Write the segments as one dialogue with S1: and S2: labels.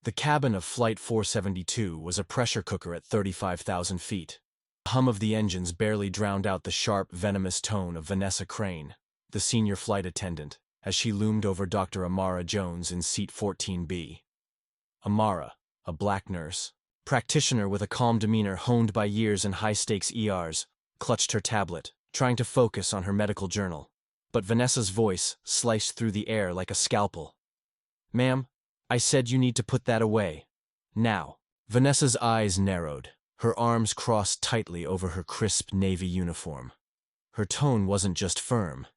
S1: The cabin of Flight 472 was a pressure cooker at 35,000 feet. The hum of the engines barely drowned out the sharp, venomous tone of Vanessa Crane, the senior flight attendant, as she loomed over Dr. Amara Jones in seat 14B. Amara, a black nurse, practitioner with a calm demeanor honed by years in high-stakes ERs, clutched her tablet, trying to focus on her medical journal. But Vanessa's voice sliced through the air like a scalpel. "Ma'am, I said you need to put that away. Now." Vanessa's eyes narrowed, her arms crossed tightly over her crisp navy uniform. Her tone wasn't just firm.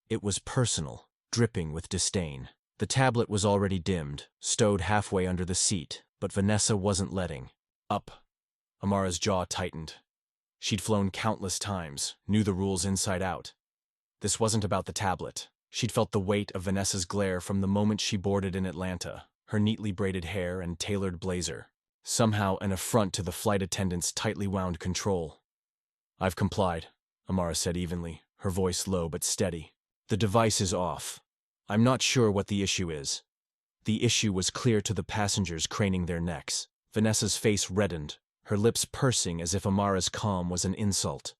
S1: It was personal, dripping with disdain. The tablet was already dimmed, stowed halfway under the seat, but Vanessa wasn't letting up. Amara's jaw tightened. She'd flown countless times, knew the rules inside out. This wasn't about the tablet. She'd felt the weight of Vanessa's glare from the moment she boarded in Atlanta, her neatly braided hair and tailored blazer, somehow an affront to the flight attendant's tightly wound control. "I've complied," Amara said evenly, her voice low but steady. "The device is off. I'm not sure what the issue is." The issue was clear to the passengers craning their necks. Vanessa's face reddened, her lips pursing as if Amara's calm was an insult.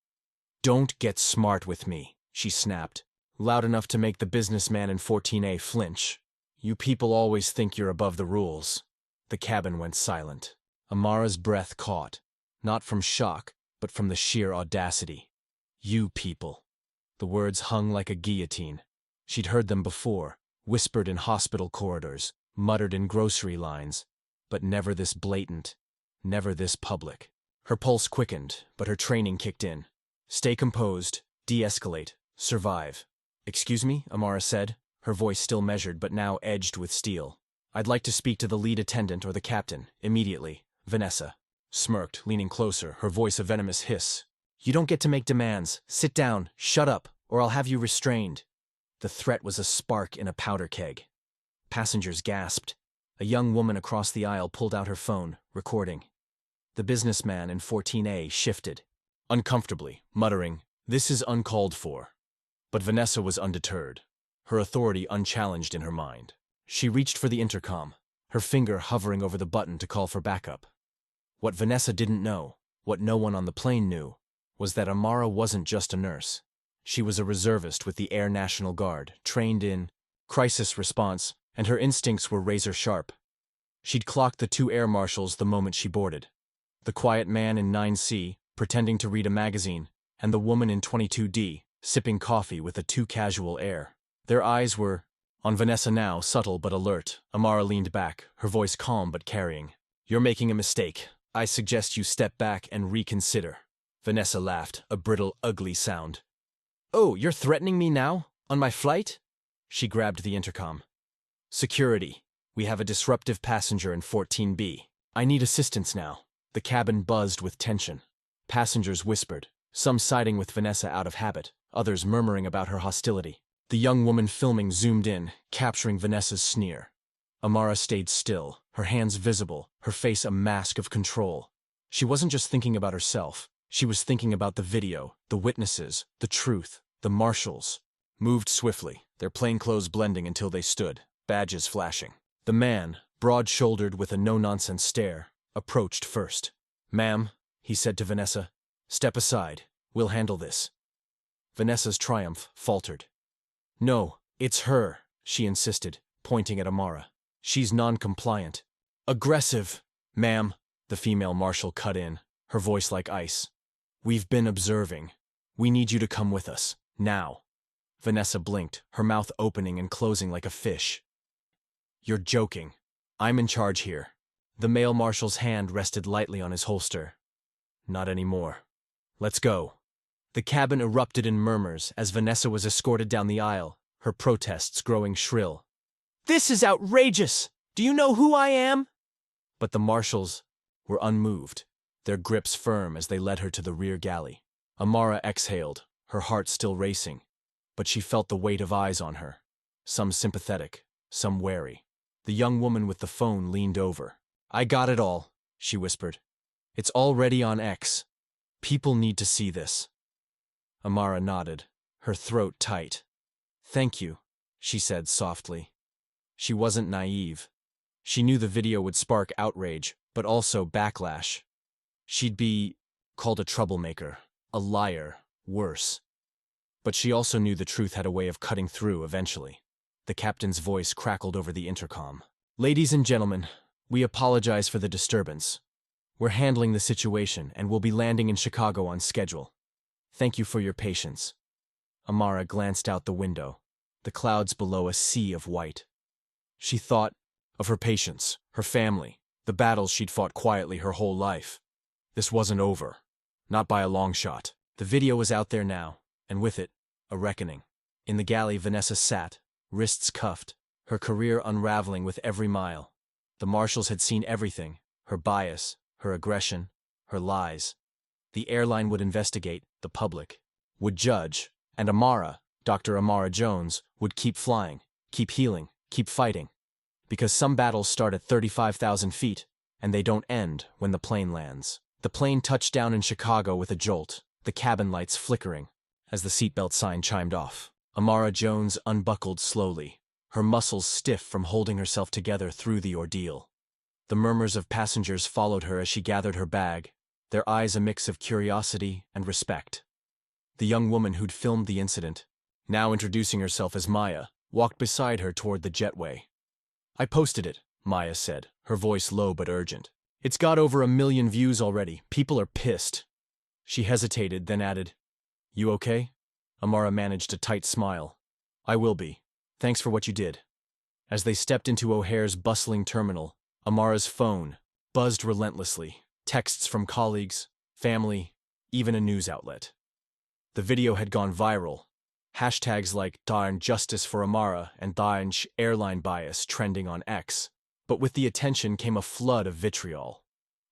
S1: "Don't get smart with me," she snapped, loud enough to make the businessman in 14A flinch. "You people always think you're above the rules." The cabin went silent. Amara's breath caught, not from shock, but from the sheer audacity. "You people." The words hung like a guillotine. She'd heard them before, whispered in hospital corridors, muttered in grocery lines, but never this blatant, never this public. Her pulse quickened, but her training kicked in. Stay composed, de-escalate, survive. "Excuse me," Amara said, her voice still measured but now edged with steel. "I'd like to speak to the lead attendant or the captain, immediately." Vanessa smirked, leaning closer, her voice a venomous hiss. "You don't get to make demands. Sit down, shut up, or I'll have you restrained." The threat was a spark in a powder keg. Passengers gasped. A young woman across the aisle pulled out her phone, recording. The businessman in 14A shifted, uncomfortably, muttering, "This is uncalled for." But Vanessa was undeterred, her authority unchallenged in her mind. She reached for the intercom, her finger hovering over the button to call for backup. What Vanessa didn't know, what no one on the plane knew, was that Amara wasn't just a nurse. She was a reservist with the Air National Guard, trained in crisis response, and her instincts were razor-sharp. She'd clocked the two air marshals the moment she boarded. The quiet man in 9C, pretending to read a magazine, and the woman in 22D, sipping coffee with a too-casual air. Their eyes were on Vanessa now, subtle but alert. Amara leaned back, her voice calm but carrying. "You're making a mistake. I suggest you step back and reconsider." Vanessa laughed, a brittle, ugly sound. "Oh, you're threatening me now? On my flight?" She grabbed the intercom. "Security. We have a disruptive passenger in 14B. I need assistance now." The cabin buzzed with tension. Passengers whispered, some siding with Vanessa out of habit, others murmuring about her hostility. The young woman filming zoomed in, capturing Vanessa's sneer. Amara stayed still, her hands visible, her face a mask of control. She wasn't just thinking about herself. She was thinking about the video, the witnesses, the truth, the marshals. Moved swiftly, their plainclothes blending until they stood, badges flashing. The man, broad-shouldered with a no-nonsense stare, approached first. "Ma'am," he said to Vanessa, "step aside. We'll handle this." Vanessa's triumph faltered. "No, it's her," she insisted, pointing at Amara. "She's non-compliant." "Aggressive." "Ma'am," the female marshal cut in, her voice like ice. "We've been observing. We need you to come with us, now." Vanessa blinked, her mouth opening and closing like a fish. "You're joking. I'm in charge here." The male marshal's hand rested lightly on his holster. "Not anymore. Let's go." The cabin erupted in murmurs as Vanessa was escorted down the aisle, her protests growing shrill. "This is outrageous! Do you know who I am?" But the marshals were unmoved, their grips firm as they led her to the rear galley. Amara exhaled, her heart still racing, but she felt the weight of eyes on her, some sympathetic, some wary. The young woman with the phone leaned over. "I got it all," she whispered. "It's already on X. People need to see this." Amara nodded, her throat tight. "Thank you," she said softly. She wasn't naive. She knew the video would spark outrage, but also backlash. She'd be called a troublemaker, a liar, worse. But she also knew the truth had a way of cutting through eventually. The captain's voice crackled over the intercom. "Ladies and gentlemen, we apologize for the disturbance. We're handling the situation and will be landing in Chicago on schedule. Thank you for your patience." Amara glanced out the window, the clouds below a sea of white. She thought of her patients, her family, the battles she'd fought quietly her whole life. This wasn't over. Not by a long shot. The video was out there now, and with it, a reckoning. In the galley, Vanessa sat, wrists cuffed, her career unraveling with every mile. The marshals had seen everything, her bias, her aggression, her lies. The airline would investigate, the public would judge, and Amara, Dr. Amara Jones, would keep flying, keep healing, keep fighting. Because some battles start at 35,000 feet, and they don't end when the plane lands. The plane touched down in Chicago with a jolt, the cabin lights flickering, as the seatbelt sign chimed off. Amara Jones unbuckled slowly, her muscles stiff from holding herself together through the ordeal. The murmurs of passengers followed her as she gathered her bag, their eyes a mix of curiosity and respect. The young woman who'd filmed the incident, now introducing herself as Maya, walked beside her toward the jetway. "I posted it," Maya said, her voice low but urgent. "It's got over 1 million views already. People are pissed." She hesitated, then added, "You okay?" Amara managed a tight smile. "I will be. Thanks for what you did." As they stepped into O'Hare's bustling terminal, Amara's phone buzzed relentlessly. Texts from colleagues, family, even a news outlet. The video had gone viral. Hashtags like "Darn Justice for Amara" and "Darn Airline Bias" trending on X. But with the attention came a flood of vitriol.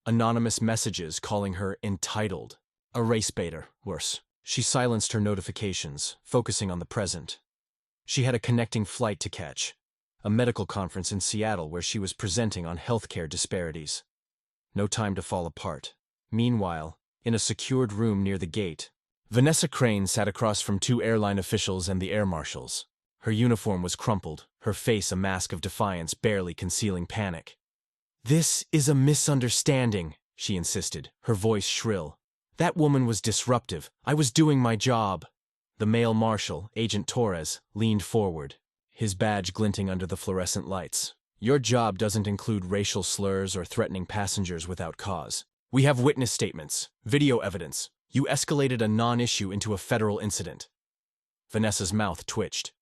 S1: Anonymous messages calling her entitled, a race baiter, worse. She silenced her notifications, focusing on the present. She had a connecting flight to catch, a medical conference in Seattle where she was presenting on healthcare disparities. No time to fall apart. Meanwhile, in a secured room near the gate, Vanessa Crane sat across from 2 airline officials and the air marshals. Her uniform was crumpled, her face a mask of defiance barely concealing panic. "This is a misunderstanding," she insisted, her voice shrill. "That woman was disruptive. I was doing my job." The male marshal, Agent Torres, leaned forward, his badge glinting under the fluorescent lights. "Your job doesn't include racial slurs or threatening passengers without cause. We have witness statements, video evidence. You escalated a non-issue into a federal incident." Vanessa's mouth twitched.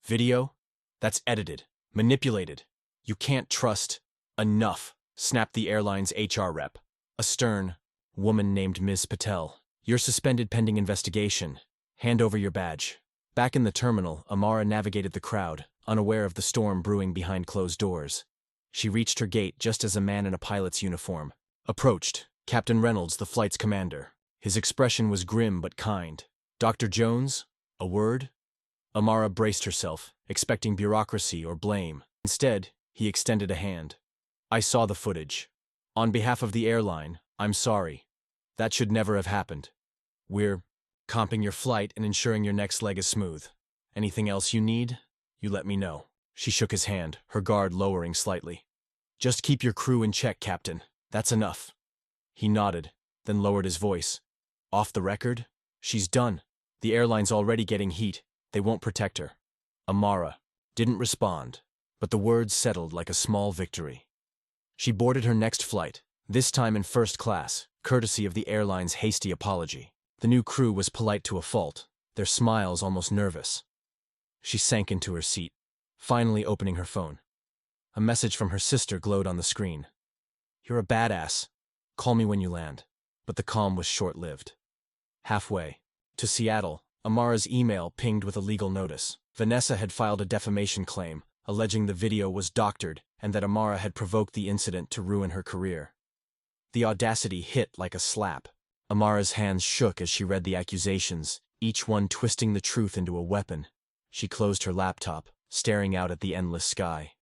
S1: "Video? That's edited, manipulated. You can't trust." "Enough," snapped the airline's HR rep, a stern woman named Ms. Patel. "You're suspended pending investigation. Hand over your badge." Back in the terminal, Amara navigated the crowd, unaware of the storm brewing behind closed doors. She reached her gate just as a man in a pilot's uniform approached, Captain Reynolds, the flight's commander. His expression was grim but kind. "Dr. Jones? A word?" Amara braced herself, expecting bureaucracy or blame. Instead, he extended a hand. "I saw the footage. On behalf of the airline, I'm sorry. That should never have happened. We're comping your flight and ensuring your next leg is smooth. Anything else you need, you let me know." She shook his hand, her guard lowering slightly. "Just keep your crew in check, Captain. That's enough." He nodded, then lowered his voice. "Off the record? She's done. The airline's already getting heat. They won't protect her." Amara didn't respond, but the words settled like a small victory. She boarded her next flight, this time in first class, courtesy of the airline's hasty apology. The new crew was polite to a fault, their smiles almost nervous. She sank into her seat, finally opening her phone. A message from her sister glowed on the screen. "You're a badass. Call me when you land." But the calm was short-lived. Halfway to Seattle, Amara's email pinged with a legal notice. Vanessa had filed a defamation claim, alleging the video was doctored and that Amara had provoked the incident to ruin her career. The audacity hit like a slap. Amara's hands shook as she read the accusations, each one twisting the truth into a weapon. She closed her laptop, staring out at the endless sky.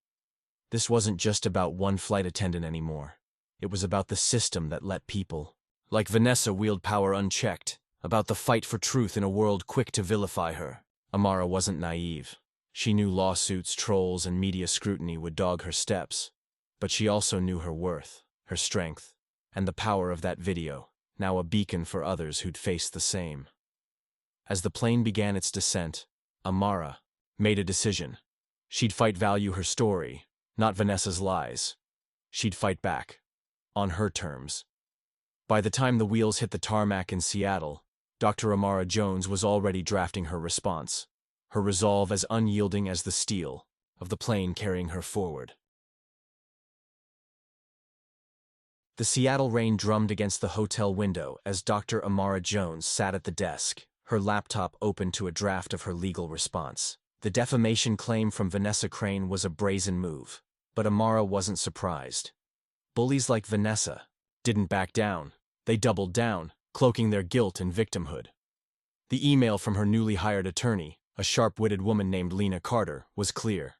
S1: This wasn't just about one flight attendant anymore. It was about the system that let people like Vanessa wield power unchecked, about the fight for truth in a world quick to vilify her. Amara wasn't naive. She knew lawsuits, trolls, and media scrutiny would dog her steps. But she also knew her worth, her strength, and the power of that video, now a beacon for others who'd faced the same. As the plane began its descent, Amara made a decision. She'd value her story, not Vanessa's lies. She'd fight back, on her terms. By the time the wheels hit the tarmac in Seattle, Dr. Amara Jones was already drafting her response, her resolve as unyielding as the steel of the plane carrying her forward. The Seattle rain drummed against the hotel window as Dr. Amara Jones sat at the desk, her laptop open to a draft of her legal response. The defamation claim from Vanessa Crane was a brazen move, but Amara wasn't surprised. Bullies like Vanessa didn't back down. They doubled down, cloaking their guilt in victimhood. The email from her newly hired attorney, a sharp-witted woman named Lena Carter, was clear.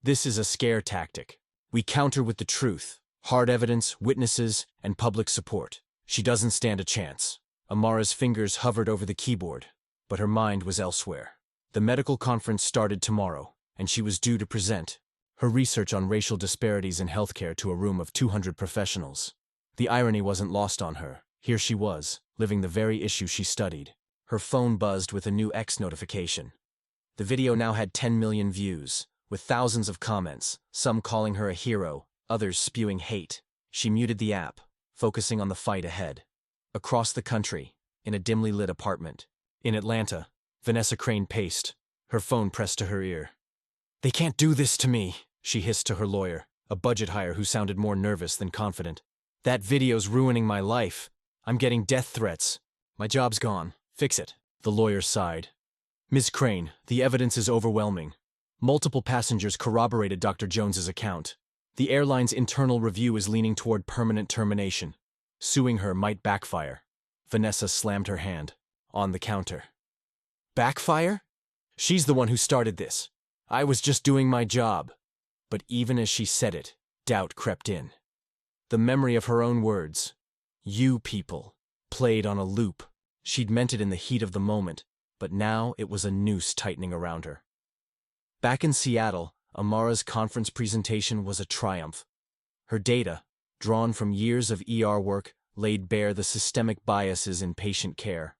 S1: This is a scare tactic. We counter with the truth, hard evidence, witnesses, and public support. She doesn't stand a chance. Amara's fingers hovered over the keyboard, but her mind was elsewhere. The medical conference started tomorrow, and she was due to present her research on racial disparities in healthcare to a room of 200 professionals. The irony wasn't lost on her. Here she was, living the very issue she studied. Her phone buzzed with a new X notification. The video now had 10 million views, with thousands of comments, some calling her a hero, others spewing hate. She muted the app, focusing on the fight ahead. Across the country, in a dimly lit apartment. In Atlanta, Vanessa Crane paced, her phone pressed to her ear. "They can't do this to me," she hissed to her lawyer, a budget hire who sounded more nervous than confident. "That video's ruining my life. I'm getting death threats. My job's gone. Fix it." The lawyer sighed. "Ms. Crane, the evidence is overwhelming. Multiple passengers corroborated Dr. Jones's account. The airline's internal review is leaning toward permanent termination. Suing her might backfire." Vanessa slammed her hand on the counter. "Backfire? She's the one who started this. I was just doing my job." But even as she said it, doubt crept in. The memory of her own words, "you people," played on a loop. She'd meant it in the heat of the moment, but now it was a noose tightening around her. Back in Seattle, Amara's conference presentation was a triumph. Her data, drawn from years of ER work, laid bare the systemic biases in patient care.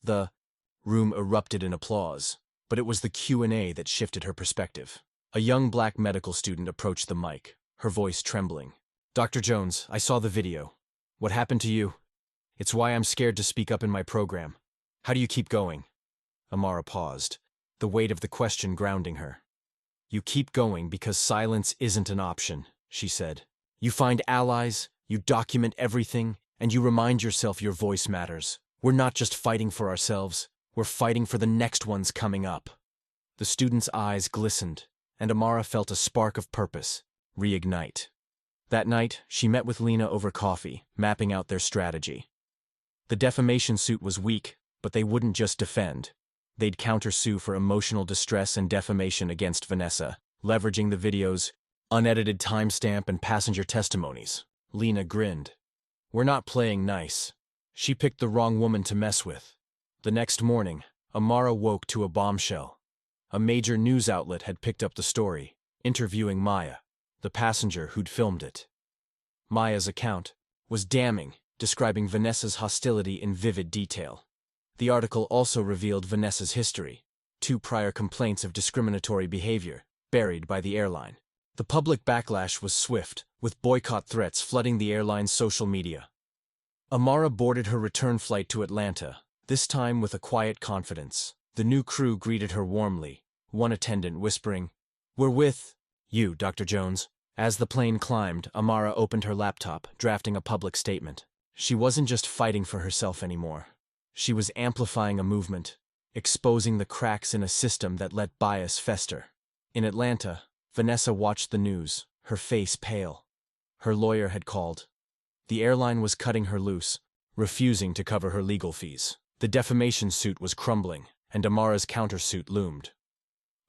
S1: The room erupted in applause, but it was the Q&A that shifted her perspective. A young black medical student approached the mic, her voice trembling. "Dr. Jones, I saw the video. What happened to you? It's why I'm scared to speak up in my program. How do you keep going?" Amara paused, the weight of the question grounding her. "You keep going because silence isn't an option," she said. "You find allies, you document everything, and you remind yourself your voice matters. We're not just fighting for ourselves, we're fighting for the next ones coming up." The student's eyes glistened, and Amara felt a spark of purpose reignite. That night, she met with Lena over coffee, mapping out their strategy. The defamation suit was weak, but they wouldn't just defend. They'd countersue for emotional distress and defamation against Vanessa, leveraging the video's unedited timestamp and passenger testimonies. Lena grinned. "We're not playing nice. She picked the wrong woman to mess with." The next morning, Amara woke to a bombshell. A major news outlet had picked up the story, interviewing Maya, the passenger who'd filmed it. Maya's account was damning, describing Vanessa's hostility in vivid detail. The article also revealed Vanessa's history, 2 prior complaints of discriminatory behavior, buried by the airline. The public backlash was swift, with boycott threats flooding the airline's social media. Amara boarded her return flight to Atlanta, this time with a quiet confidence. The new crew greeted her warmly, one attendant whispering, "We're with you, Dr. Jones." As the plane climbed, Amara opened her laptop, drafting a public statement. She wasn't just fighting for herself anymore. She was amplifying a movement, exposing the cracks in a system that let bias fester. In Atlanta, Vanessa watched the news, her face pale. Her lawyer had called. The airline was cutting her loose, refusing to cover her legal fees. The defamation suit was crumbling, and Amara's countersuit loomed.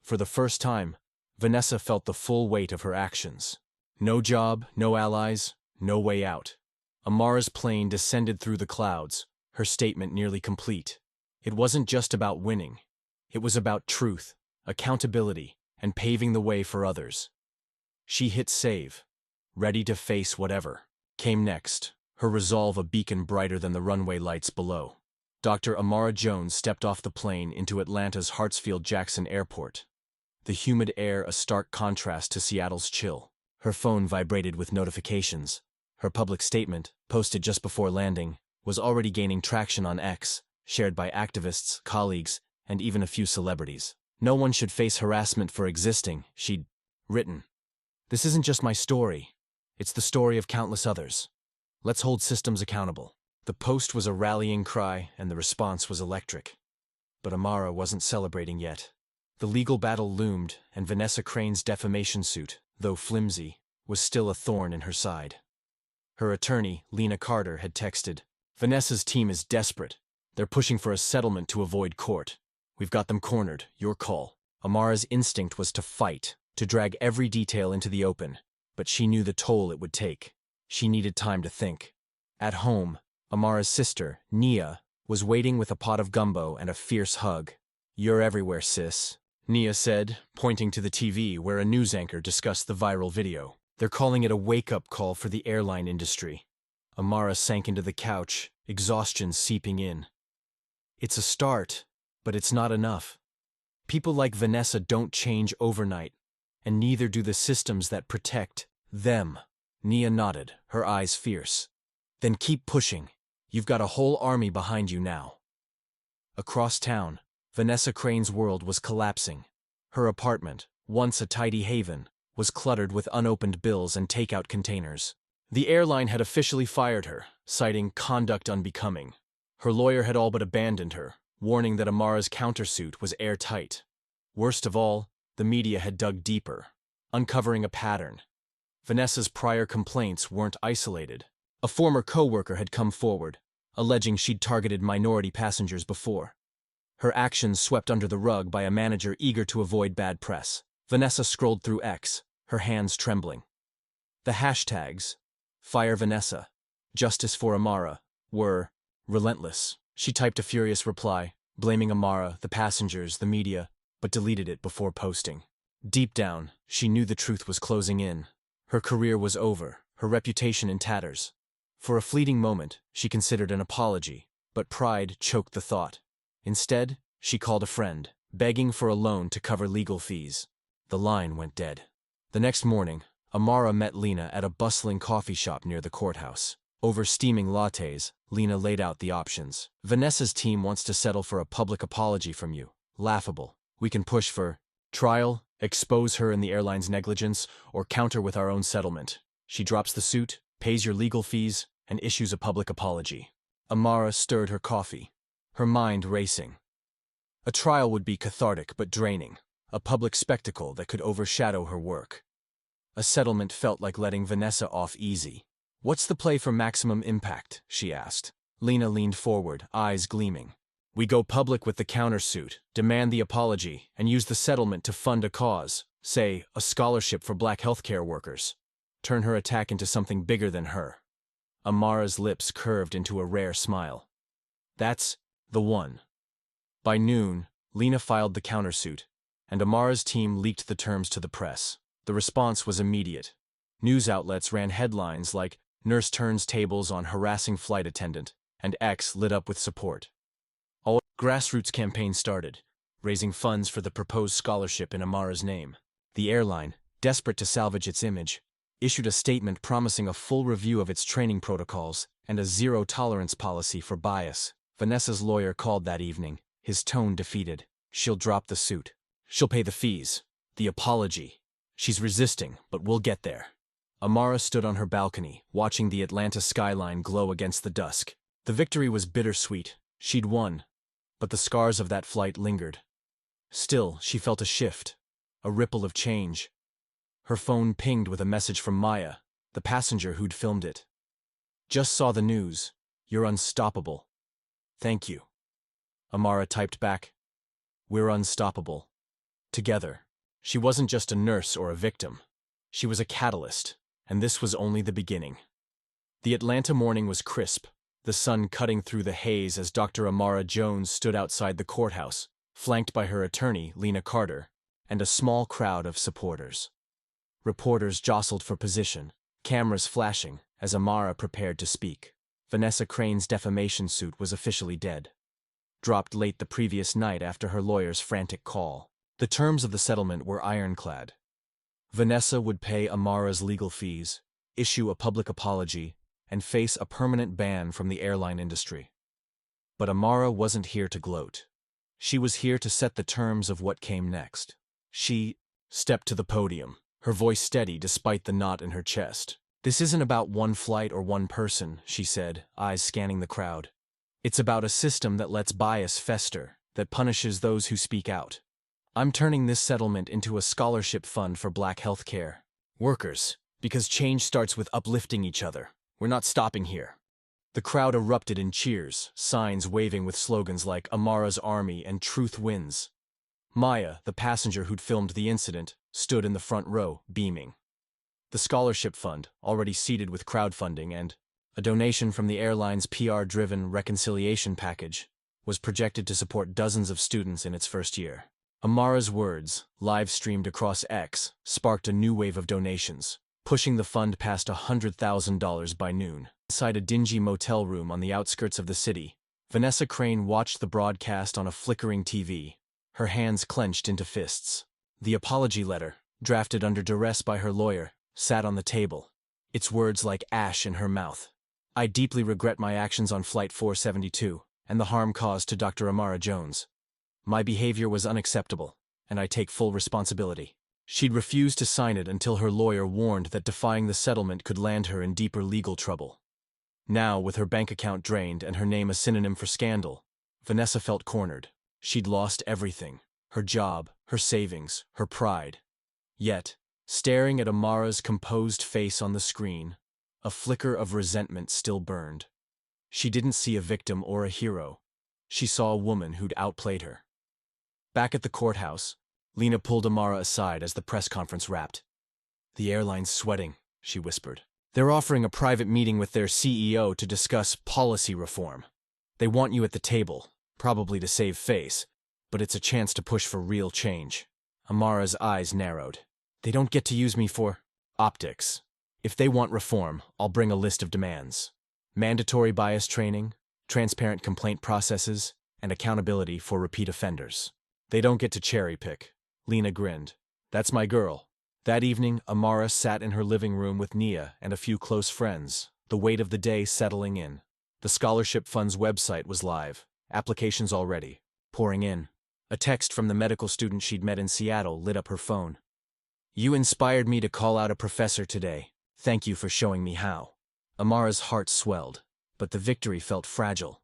S1: For the first time, Vanessa felt the full weight of her actions. No job, no allies, no way out. Amara's plane descended through the clouds, her statement nearly complete. It wasn't just about winning. It was about truth, accountability, and paving the way for others. She hit save, ready to face whatever came next, her resolve a beacon brighter than the runway lights below. Dr. Amara Jones stepped off the plane into Atlanta's Hartsfield-Jackson Airport, the humid air a stark contrast to Seattle's chill. Her phone vibrated with notifications. Her public statement, posted just before landing, was already gaining traction on X, shared by activists, colleagues, and even a few celebrities. No one should face harassment for existing, she'd written. This isn't just my story. It's the story of countless others. Let's hold systems accountable. The post was a rallying cry, and the response was electric. But Amara wasn't celebrating yet. The legal battle loomed, and Vanessa Crane's defamation suit, though flimsy, was still a thorn in her side. Her attorney, Lena Carter, had texted, "Vanessa's team is desperate. They're pushing for a settlement to avoid court. We've got them cornered. Your call." Amara's instinct was to fight, to drag every detail into the open, but she knew the toll it would take. She needed time to think. At home, Amara's sister, Nia, was waiting with a pot of gumbo and a fierce hug. "You're everywhere, sis," Nia said, pointing to the TV where a news anchor discussed the viral video. "They're calling it a wake-up call for the airline industry." Amara sank into the couch, exhaustion seeping in. It's a start, but it's not enough. People like Vanessa don't change overnight, and neither do the systems that protect them. Nia nodded, her eyes fierce. "Then keep pushing. You've got a whole army behind you now." Across town, Vanessa Crane's world was collapsing. Her apartment, once a tidy haven, was cluttered with unopened bills and takeout containers. The airline had officially fired her, citing conduct unbecoming. Her lawyer had all but abandoned her, warning that Amara's countersuit was airtight. Worst of all, the media had dug deeper, uncovering a pattern. Vanessa's prior complaints weren't isolated. A former co-worker had come forward, alleging she'd targeted minority passengers before. Her actions swept under the rug by a manager eager to avoid bad press. Vanessa scrolled through X, her hands trembling. The hashtags, Fire Vanessa, Justice for Amara, were relentless. She typed a furious reply, blaming Amara, the passengers, the media, but deleted it before posting. Deep down, she knew the truth was closing in. Her career was over, her reputation in tatters. For a fleeting moment, she considered an apology, but pride choked the thought. Instead, she called a friend, begging for a loan to cover legal fees. The line went dead. The next morning, Amara met Lena at a bustling coffee shop near the courthouse. Over steaming lattes, Lena laid out the options. "Vanessa's team wants to settle for a public apology from you. Laughable. We can push for trial, expose her in the airline's negligence, or counter with our own settlement. She drops the suit, pays your legal fees, and issues a public apology." Amara stirred her coffee, her mind racing. A trial would be cathartic but draining, a public spectacle that could overshadow her work. A settlement felt like letting Vanessa off easy. "What's the play for maximum impact?" she asked. Lena leaned forward, eyes gleaming. "We go public with the countersuit, demand the apology, and use the settlement to fund a cause, say, a scholarship for black healthcare workers. Turn her attack into something bigger than her." Amara's lips curved into a rare smile. "That's the one." By noon, Lena filed the countersuit, and Amara's team leaked the terms to the press. The response was immediate. News outlets ran headlines like "Nurse Turns Tables on Harassing Flight Attendant," and X lit up with support. A grassroots campaign started, raising funds for the proposed scholarship in Amara's name. The airline, desperate to salvage its image, issued a statement promising a full review of its training protocols and a zero-tolerance policy for bias. Vanessa's lawyer called that evening, his tone defeated. "She'll drop the suit. She'll pay the fees. The apology. She's resisting, but we'll get there." Amara stood on her balcony, watching the Atlanta skyline glow against the dusk. The victory was bittersweet. She'd won, but the scars of that flight lingered. Still, she felt a shift, a ripple of change. Her phone pinged with a message from Maya, the passenger who'd filmed it. "Just saw the news. You're unstoppable. Thank you." Amara typed back, "We're unstoppable. Together." She wasn't just a nurse or a victim. She was a catalyst, and this was only the beginning. The Atlanta morning was crisp, the sun cutting through the haze as Dr. Amara Jones stood outside the courthouse, flanked by her attorney, Lena Carter, and a small crowd of supporters. Reporters jostled for position, cameras flashing as Amara prepared to speak. Vanessa Crane's defamation suit was officially dead. Dropped late the previous night after her lawyer's frantic call. The terms of the settlement were ironclad. Vanessa would pay Amara's legal fees, issue a public apology, and face a permanent ban from the airline industry. But Amara wasn't here to gloat. She was here to set the terms of what came next. She stepped to the podium, her voice steady despite the knot in her chest. "This isn't about one flight or one person," she said, eyes scanning the crowd. "It's about a system that lets bias fester, that punishes those who speak out. I'm turning this settlement into a scholarship fund for Black healthcare workers, because change starts with uplifting each other. We're not stopping here." The crowd erupted in cheers, signs waving with slogans like "Amara's Army" and "Truth Wins." Maya, the passenger who'd filmed the incident, stood in the front row, beaming. The scholarship fund, already seeded with crowdfunding and a donation from the airline's PR-driven reconciliation package, was projected to support dozens of students in its first year. Amara's words, live-streamed across X, sparked a new wave of donations, pushing the fund past $100,000 by noon. Inside a dingy motel room on the outskirts of the city, Vanessa Crane watched the broadcast on a flickering TV, her hands clenched into fists. The apology letter, drafted under duress by her lawyer, sat on the table, its words like ash in her mouth. "I deeply regret my actions on Flight 472 and the harm caused to Dr. Amara Jones. My behavior was unacceptable, and I take full responsibility." She'd refused to sign it until her lawyer warned that defying the settlement could land her in deeper legal trouble. Now, with her bank account drained and her name a synonym for scandal, Vanessa felt cornered. She'd lost everything: her job, her savings, her pride. Yet, staring at Amara's composed face on the screen, a flicker of resentment still burned. She didn't see a victim or a hero. She saw a woman who'd outplayed her. Back at the courthouse, Lena pulled Amara aside as the press conference wrapped. "The airline's sweating," she whispered. "They're offering a private meeting with their CEO to discuss policy reform. They want you at the table, probably to save face, but it's a chance to push for real change." Amara's eyes narrowed. "They don't get to use me for optics. If they want reform, I'll bring a list of demands. Mandatory bias training, transparent complaint processes, and accountability for repeat offenders. They don't get to cherry-pick." Lena grinned. "That's my girl." That evening, Amara sat in her living room with Nia and a few close friends, the weight of the day settling in. The scholarship fund's website was live, applications already, pouring in. A text from the medical student she'd met in Seattle lit up her phone. "You inspired me to call out a professor today. Thank you for showing me how." Amara's heart swelled, but the victory felt fragile.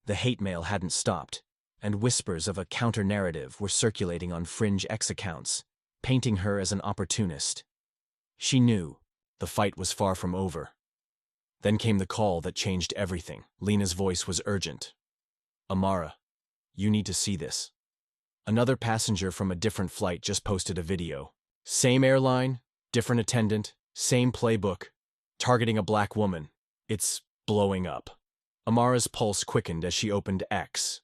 S1: The hate mail hadn't stopped, and whispers of a counter-narrative were circulating on fringe X accounts, painting her as an opportunist. She knew the fight was far from over. Then came the call that changed everything. Lena's voice was urgent. "Amara, you need to see this." Another passenger from a different flight just posted a video. Same airline, different attendant, same playbook, targeting a black woman. It's blowing up. Amara's pulse quickened as she opened X.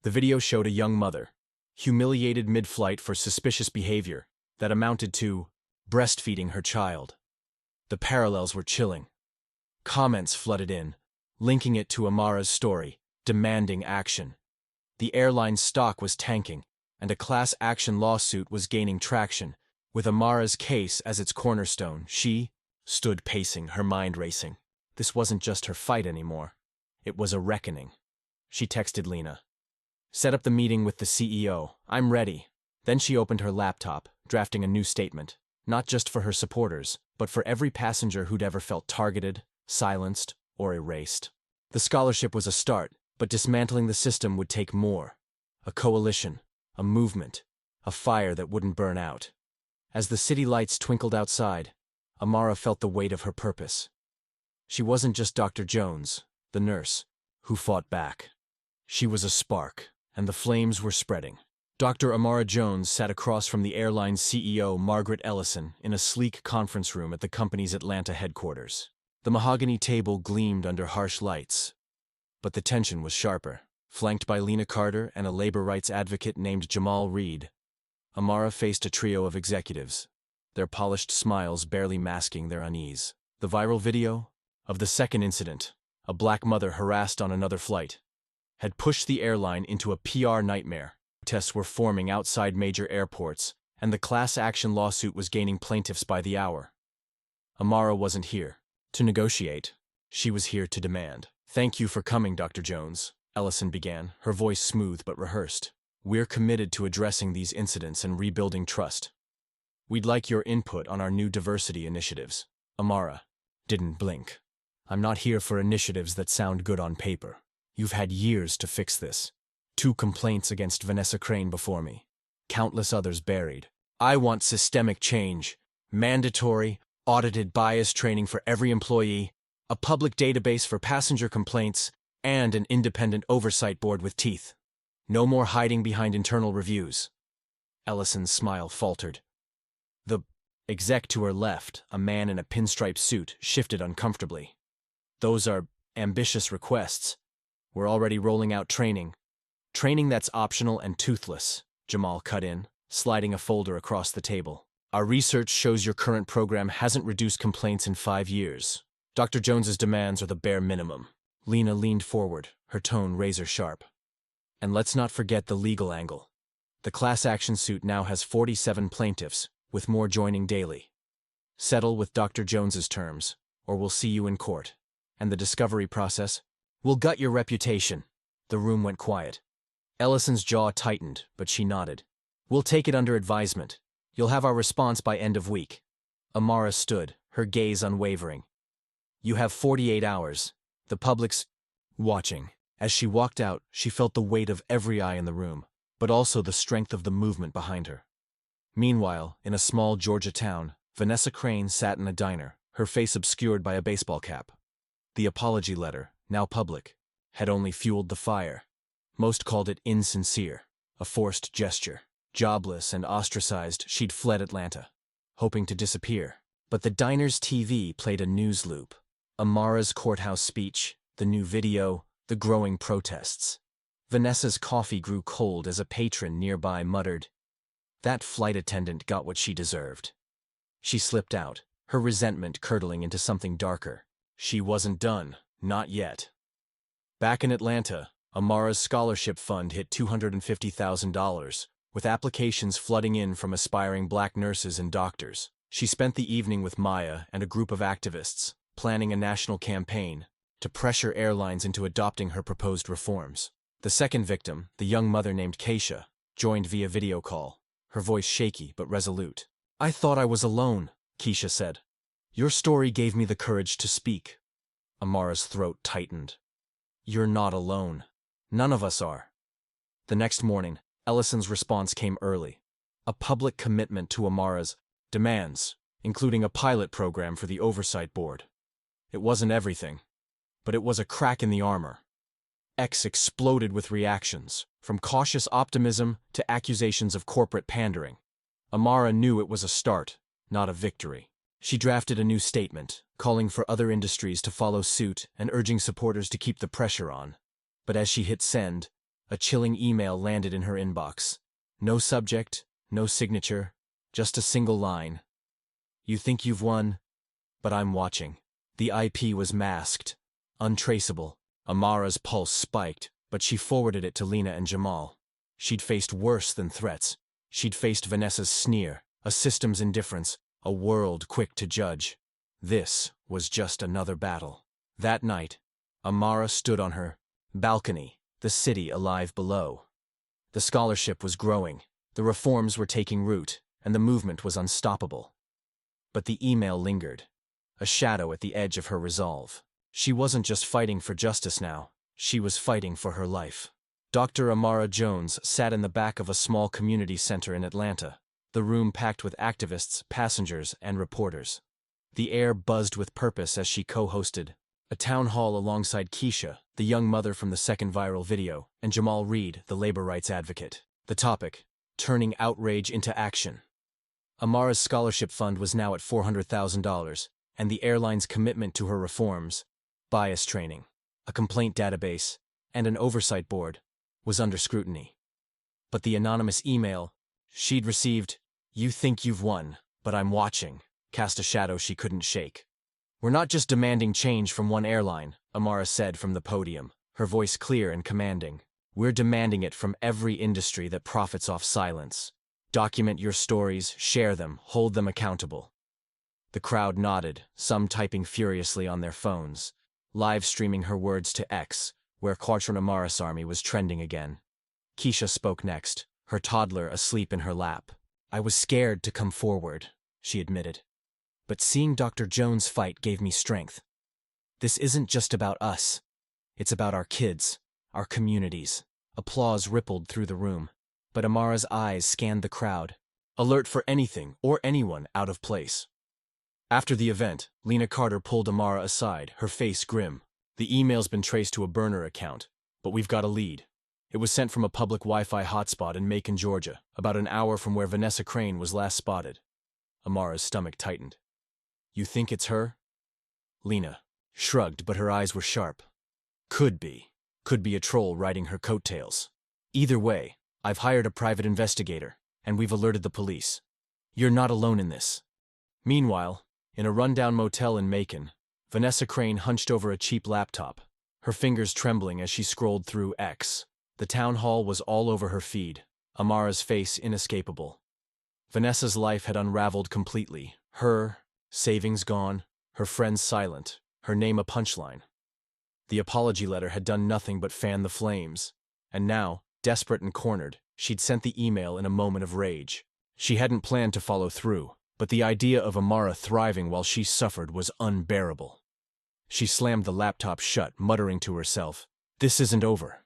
S1: The video showed a young mother, humiliated mid-flight for suspicious behavior that amounted to breastfeeding her child. The parallels were chilling. Comments flooded in, linking it to Amara's story, demanding action. The airline's stock was tanking, and a class action lawsuit was gaining traction. With Amara's case as its cornerstone, she stood pacing, her mind racing. This wasn't just her fight anymore. It was a reckoning. She texted Lena. "Set up the meeting with the CEO. I'm ready." Then she opened her laptop, drafting a new statement, not just for her supporters, but for every passenger who'd ever felt targeted, silenced, or erased. The scholarship was a start, but dismantling the system would take more. A coalition, a movement, a fire that wouldn't burn out. As the city lights twinkled outside, Amara felt the weight of her purpose. She wasn't just Dr. Jones, the nurse, who fought back. She was a spark, and the flames were spreading. Dr. Amara Jones sat across from the airline's CEO, Margaret Ellison, in a sleek conference room at the company's Atlanta headquarters. The mahogany table gleamed under harsh lights, but the tension was sharper. Flanked by Lena Carter and a labor rights advocate named Jamal Reed, Amara faced a trio of executives, their polished smiles barely masking their unease. The viral video of the second incident, a black mother harassed on another flight, had pushed the airline into a PR nightmare. Protests were forming outside major airports, and the class action lawsuit was gaining plaintiffs by the hour. Amara wasn't here to negotiate. She was here to demand. "Thank you for coming, Dr. Jones," Ellison began, her voice smooth but rehearsed. "We're committed to addressing these incidents and rebuilding trust. We'd like your input on our new diversity initiatives." Amara didn't blink. "I'm not here for initiatives that sound good on paper. You've had years to fix this. 2 complaints against Vanessa Crane before me. Countless others buried. I want systemic change, mandatory, audited bias training for every employee, a public database for passenger complaints, and an independent oversight board with teeth. No more hiding behind internal reviews." Ellison's smile faltered. The exec to her left, a man in a pinstripe suit, shifted uncomfortably. "Those are ambitious requests. We're already rolling out training. Training that's optional and toothless," Jamal cut in, sliding a folder across the table. "Our research shows your current program hasn't reduced complaints in 5 years. Dr. Jones's demands are the bare minimum." Lena leaned forward, her tone razor-sharp. "And let's not forget the legal angle. The class action suit now has 47 plaintiffs, with more joining daily. Settle with Dr. Jones's terms, or we'll see you in court. And the discovery process? We'll gut your reputation." The room went quiet. Ellison's jaw tightened, but she nodded. "We'll take it under advisement. You'll have our response by end of week." Amara stood, her gaze unwavering. "You have 48 hours. The public's watching." As she walked out, she felt the weight of every eye in the room, but also the strength of the movement behind her. Meanwhile, in a small Georgia town, Vanessa Crane sat in a diner, her face obscured by a baseball cap. The apology letter, now public, had only fueled the fire. Most called it insincere, a forced gesture. Jobless and ostracized, she'd fled Atlanta, hoping to disappear. But the diner's TV played a news loop. Amara's courthouse speech, the new video, the growing protests. Vanessa's coffee grew cold as a patron nearby muttered, "That flight attendant got what she deserved." She slipped out, her resentment curdling into something darker. She wasn't done, not yet. Back in Atlanta, Amara's scholarship fund hit $250,000, with applications flooding in from aspiring black nurses and doctors. She spent the evening with Maya and a group of activists, planning a national campaign to pressure airlines into adopting her proposed reforms. The second victim, the young mother named Keisha, joined via video call, her voice shaky but resolute. "I thought I was alone," Keisha said. "Your story gave me the courage to speak." Amara's throat tightened. "You're not alone. None of us are." The next morning, Ellison's response came early. A public commitment to Amara's demands, including a pilot program for the oversight board. It wasn't everything, but it was a crack in the armor. X exploded with reactions, from cautious optimism to accusations of corporate pandering. Amara knew it was a start, not a victory. She drafted a new statement, calling for other industries to follow suit and urging supporters to keep the pressure on. But as she hit send, a chilling email landed in her inbox. No subject, no signature, just a single line. "You think you've won, but I'm watching." The IP was masked, untraceable. Amara's pulse spiked, but she forwarded it to Lena and Jamal. She'd faced worse than threats. She'd faced Vanessa's sneer, a system's indifference, a world quick to judge. This was just another battle. That night, Amara stood on her balcony, the city alive below. The scholarship was growing, the reforms were taking root, and the movement was unstoppable. But the email lingered, a shadow at the edge of her resolve. She wasn't just fighting for justice now, she was fighting for her life. Dr. Amara Jones sat in the back of a small community center in Atlanta, the room packed with activists, passengers, and reporters. The air buzzed with purpose as she co-hosted a town hall alongside Keisha, the young mother from the second viral video, and Jamal Reed, the labor rights advocate. The topic: turning outrage into action. Amara's scholarship fund was now at $400,000, and the airline's commitment to her reforms, bias training, a complaint database, and an oversight board, was under scrutiny. But the anonymous email she'd received, "You think you've won, but I'm watching," cast a shadow she couldn't shake. We're not just demanding change from one airline, Amara said from the podium, her voice clear and commanding. We're demanding it from every industry that profits off silence. Document your stories, share them, hold them accountable. The crowd nodded, some typing furiously on their phones, live streaming her words to X, where Quattron Amara's army was trending again. Keisha spoke next, her toddler asleep in her lap. I was scared to come forward, she admitted. But seeing Dr. Jones fight gave me strength. This isn't just about us. It's about our kids, our communities. Applause rippled through the room, but Amara's eyes scanned the crowd, alert for anything or anyone out of place. After the event, Lena Carter pulled Amara aside, her face grim. The email's been traced to a burner account, but we've got a lead. It was sent from a public Wi-Fi hotspot in Macon, Georgia, about an hour from where Vanessa Crane was last spotted. Amara's stomach tightened. You think it's her? Lena shrugged, but her eyes were sharp. Could be. Could be a troll riding her coattails. Either way, I've hired a private investigator, and we've alerted the police. You're not alone in this. Meanwhile, in a rundown motel in Macon, Vanessa Crane hunched over a cheap laptop, her fingers trembling as she scrolled through X. The town hall was all over her feed, Amara's face inescapable. Vanessa's life had unraveled completely, her savings gone, her friends silent, her name a punchline. The apology letter had done nothing but fan the flames, and now, desperate and cornered, she'd sent the email in a moment of rage. She hadn't planned to follow through, but the idea of Amara thriving while she suffered was unbearable. She slammed the laptop shut, muttering to herself, "This isn't over."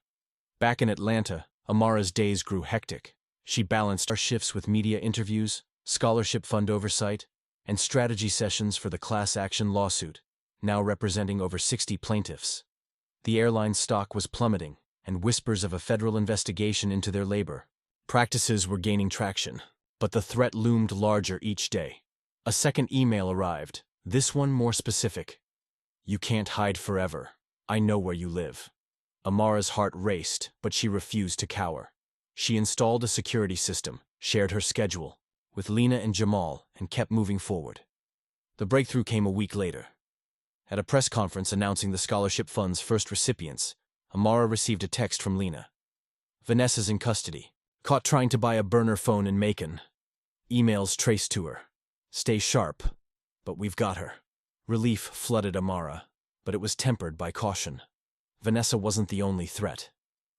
S1: Back in Atlanta, Amara's days grew hectic. She balanced her shifts with media interviews, scholarship fund oversight, and strategy sessions for the class action lawsuit, now representing over 60 plaintiffs. The airline's stock was plummeting, and whispers of a federal investigation into their labor practices were gaining traction, but the threat loomed larger each day. A second email arrived, this one more specific. You can't hide forever. I know where you live. Amara's heart raced, but she refused to cower. She installed a security system, shared her schedule with Lena and Jamal, and kept moving forward. The breakthrough came a week later. At a press conference announcing the scholarship fund's first recipients, Amara received a text from Lena. Vanessa's in custody. Caught trying to buy a burner phone in Macon. Emails traced to her. Stay sharp. But we've got her. Relief flooded Amara, but it was tempered by caution. Vanessa wasn't the only threat.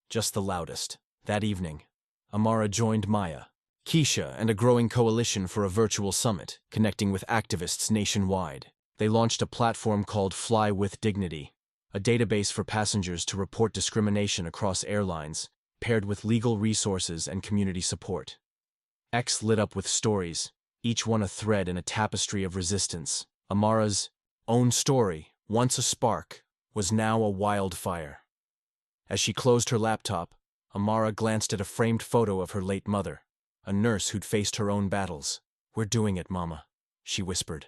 S1: Just the loudest. That evening, Amara joined Maya, Keisha, and a growing coalition for a virtual summit, connecting with activists nationwide. They launched a platform called Fly with Dignity, a database for passengers to report discrimination across airlines, paired with legal resources and community support. X lit up with stories, each one a thread in a tapestry of resistance. Amara's own story, once a spark, was now a wildfire. As she closed her laptop, Amara glanced at a framed photo of her late mother, a nurse who'd faced her own battles. "We're doing it, Mama," she whispered.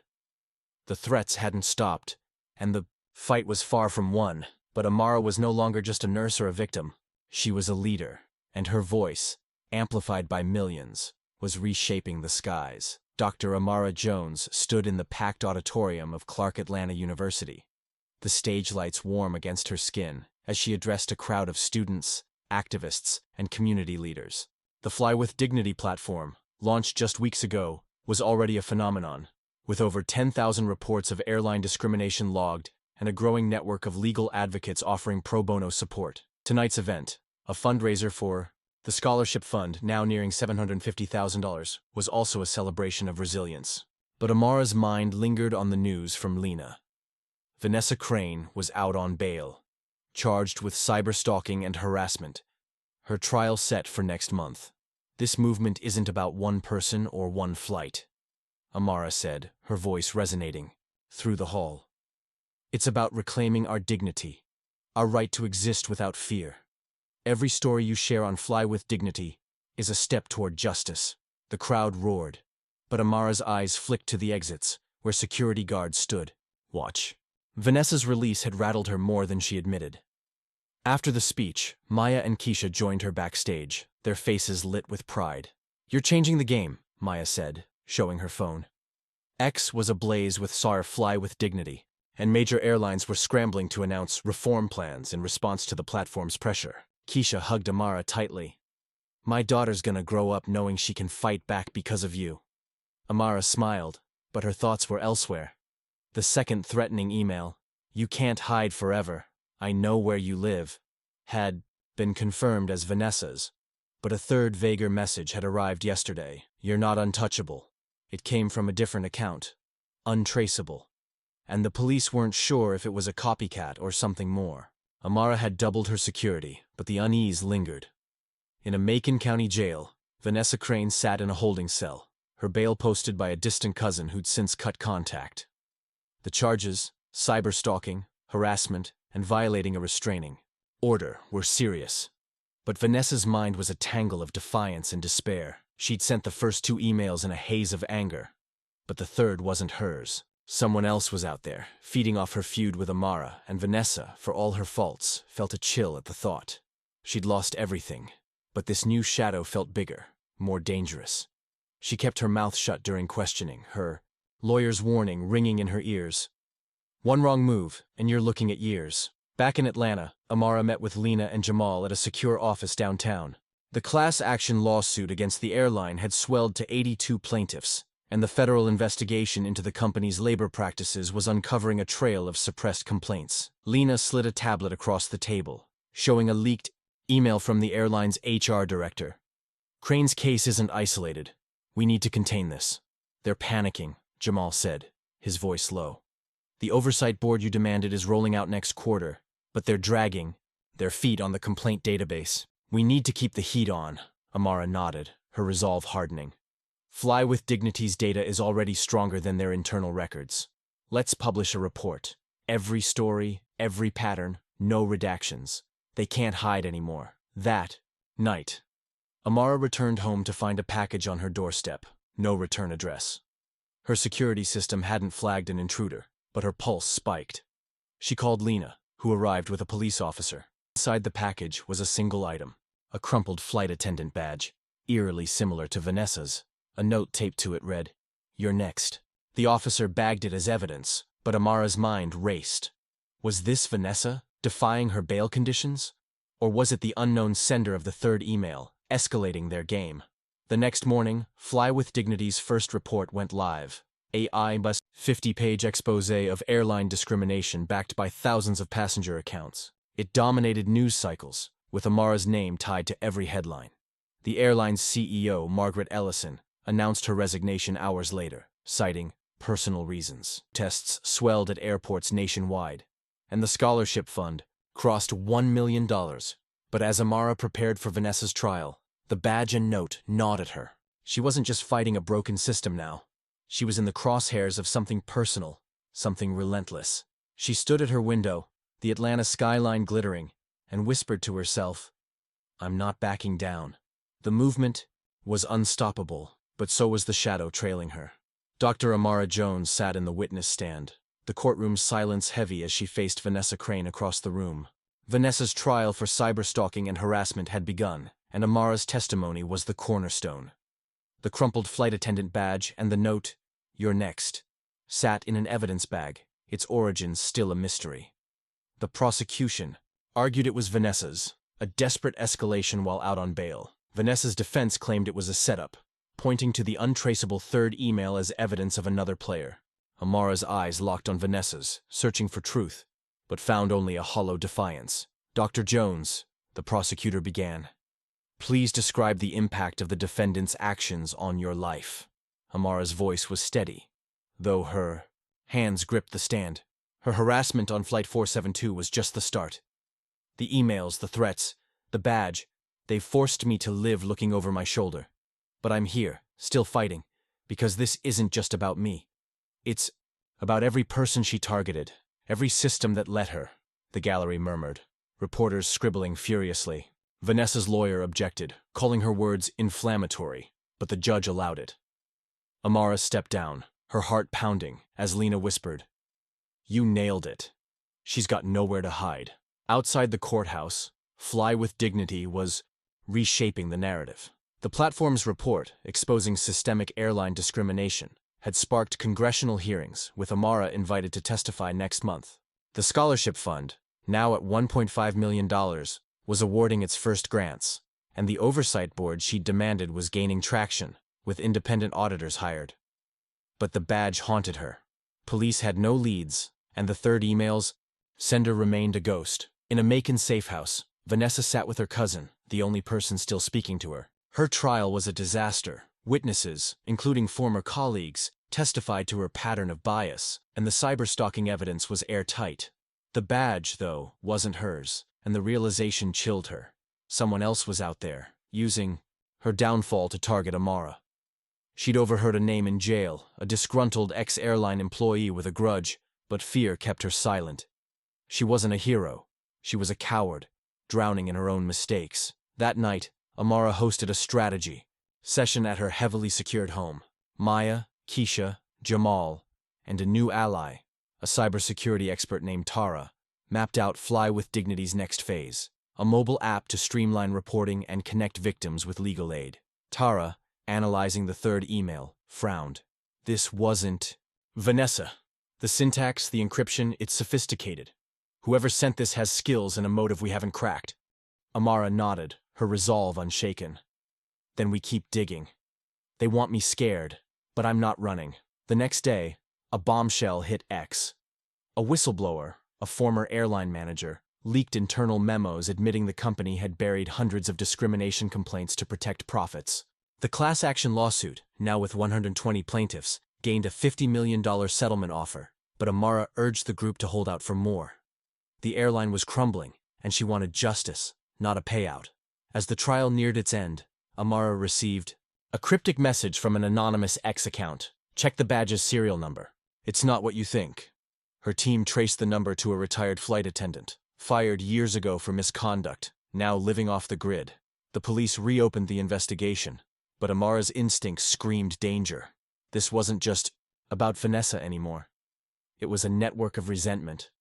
S1: The threats hadn't stopped, and the fight was far from won, but Amara was no longer just a nurse or a victim. She was a leader, and her voice, amplified by millions, was reshaping the skies. Dr. Amara Jones stood in the packed auditorium of Clark Atlanta University, the stage lights warm against her skin as she addressed a crowd of students, activists, and community leaders. The Fly with Dignity platform, launched just weeks ago, was already a phenomenon, with over 10,000 reports of airline discrimination logged and a growing network of legal advocates offering pro bono support. Tonight's event, a fundraiser for the Scholarship Fund, now nearing $750,000, was also a celebration of resilience. But Amara's mind lingered on the news from Lena. Vanessa Crane was out on bail, charged with cyberstalking and harassment. Her trial set for next month. This movement isn't about one person or one flight, Amara said, her voice resonating through the hall. It's about reclaiming our dignity, our right to exist without fear. Every story you share on Fly with Dignity is a step toward justice. The crowd roared, but Amara's eyes flicked to the exits, where security guards stood. Watch. Vanessa's release had rattled her more than she admitted. After the speech, Maya and Keisha joined her backstage, their faces lit with pride. "You're changing the game," Maya said, showing her phone. X was ablaze with Fly with Dignity, and major airlines were scrambling to announce reform plans in response to the platform's pressure. Keisha hugged Amara tightly. "My daughter's gonna grow up knowing she can fight back because of you." Amara smiled, but her thoughts were elsewhere. The second threatening email, "You can't hide forever, I know where you live," had been confirmed as Vanessa's. But a third, vaguer message had arrived yesterday. "You're not untouchable." It came from a different account. Untraceable. And the police weren't sure if it was a copycat or something more. Amara had doubled her security, but the unease lingered. In a Macon County jail, Vanessa Crane sat in a holding cell, her bail posted by a distant cousin who'd since cut contact. The charges, cyberstalking, harassment, and violating a restraining order, were serious. But Vanessa's mind was a tangle of defiance and despair. She'd sent the first 2 emails in a haze of anger. But the third wasn't hers. Someone else was out there, feeding off her feud with Amara, and Vanessa, for all her faults, felt a chill at the thought. She'd lost everything, but this new shadow felt bigger, more dangerous. She kept her mouth shut during questioning, her lawyer's warning ringing in her ears. "One wrong move, and you're looking at years." Back in Atlanta, Amara met with Lena and Jamal at a secure office downtown. The class action lawsuit against the airline had swelled to 82 plaintiffs, and the federal investigation into the company's labor practices was uncovering a trail of suppressed complaints. Lena slid a tablet across the table, showing a leaked email from the airline's HR director. "Crane's case isn't isolated. We need to contain this." "They're panicking," Jamal said, his voice low. "The oversight board you demanded is rolling out next quarter, but they're dragging their feet on the complaint database. We need to keep the heat on." Amara nodded, her resolve hardening. "Fly with Dignity's data is already stronger than their internal records. Let's publish a report. Every story, every pattern, no redactions. They can't hide anymore." That night, Amara returned home to find a package on her doorstep, no return address. Her security system hadn't flagged an intruder, but her pulse spiked. She called Lena, who arrived with a police officer. Inside the package was a single item, a crumpled flight attendant badge, eerily similar to Vanessa's. A note taped to it read, "You're next." The officer bagged it as evidence, but Amara's mind raced. Was this Vanessa, defying her bail conditions? Or was it the unknown sender of the third email, escalating their game? The next morning, Fly with Dignity's first report went live. A 50-page exposé of airline discrimination backed by thousands of passenger accounts. It dominated news cycles, with Amara's name tied to every headline. The airline's CEO, Margaret Ellison, announced her resignation hours later, citing personal reasons. Tests swelled at airports nationwide, and the scholarship fund crossed $1 million. But as Amara prepared for Vanessa's trial, the badge and note gnawed at her. She wasn't just fighting a broken system now. She was in the crosshairs of something personal, something relentless. She stood at her window, the Atlanta skyline glittering, and whispered to herself, "I'm not backing down." The movement was unstoppable, but so was the shadow trailing her. Dr. Amara Jones sat in the witness stand, the courtroom's silence heavy as she faced Vanessa Crane across the room. Vanessa's trial for cyberstalking and harassment had begun, and Amara's testimony was the cornerstone. The crumpled flight attendant badge and the note, "You're next," sat in an evidence bag, its origins still a mystery. The prosecution argued it was Vanessa's, a desperate escalation while out on bail. Vanessa's defense claimed it was a setup, pointing to the untraceable third email as evidence of another player. Amara's eyes locked on Vanessa's, searching for truth, but found only a hollow defiance. "Dr. Jones," the prosecutor began, "please describe the impact of the defendant's actions on your life." Amara's voice was steady, though her hands gripped the stand. Her harassment on Flight 472 was just the start. The emails, the threats, the badge, they forced me to live looking over my shoulder. But I'm here, still fighting, because this isn't just about me. It's about every person she targeted, every system that let her, the gallery murmured, reporters scribbling furiously. Vanessa's lawyer objected, calling her words inflammatory, but the judge allowed it. Amara stepped down, her heart pounding, as Lena whispered, "You nailed it. She's got nowhere to hide." Outside the courthouse, Fly with Dignity was reshaping the narrative. The platform's report, exposing systemic airline discrimination, had sparked congressional hearings, with Amara invited to testify next month. The scholarship fund, now at $1.5 million, was awarding its first grants, and the oversight board she'd demanded was gaining traction, with independent auditors hired. But the badge haunted her. Police had no leads, and the third email's sender remained a ghost. In a Macon safe house, Vanessa sat with her cousin, the only person still speaking to her. Her trial was a disaster. Witnesses, including former colleagues, testified to her pattern of bias, and the cyberstalking evidence was airtight. The badge, though, wasn't hers, and the realization chilled her. Someone else was out there, using her downfall to target Amara. She'd overheard a name in jail, a disgruntled ex-airline employee with a grudge, but fear kept her silent. She wasn't a hero. She was a coward, drowning in her own mistakes. That night, Amara hosted a strategy session at her heavily secured home. Maya, Keisha, Jamal, and a new ally, a cybersecurity expert named Tara, mapped out Fly with Dignity's next phase, a mobile app to streamline reporting and connect victims with legal aid. Tara, analyzing the third email, frowned. This wasn't Vanessa. The syntax, the encryption, it's sophisticated. Whoever sent this has skills and a motive we haven't cracked. Amara nodded, her resolve unshaken. Then we keep digging. They want me scared, but I'm not running. The next day, a bombshell hit X. A whistleblower, a former airline manager, leaked internal memos admitting the company had buried hundreds of discrimination complaints to protect profits. The class action lawsuit, now with 120 plaintiffs, gained a $50 million settlement offer, but Amara urged the group to hold out for more. The airline was crumbling, and she wanted justice, not a payout. As the trial neared its end, Amara received a cryptic message from an anonymous X account. Check the badge's serial number. It's not what you think. Her team traced the number to a retired flight attendant, fired years ago for misconduct, now living off the grid. The police reopened the investigation, but Amara's instincts screamed danger. This wasn't just about Vanessa anymore. It was a network of resentment,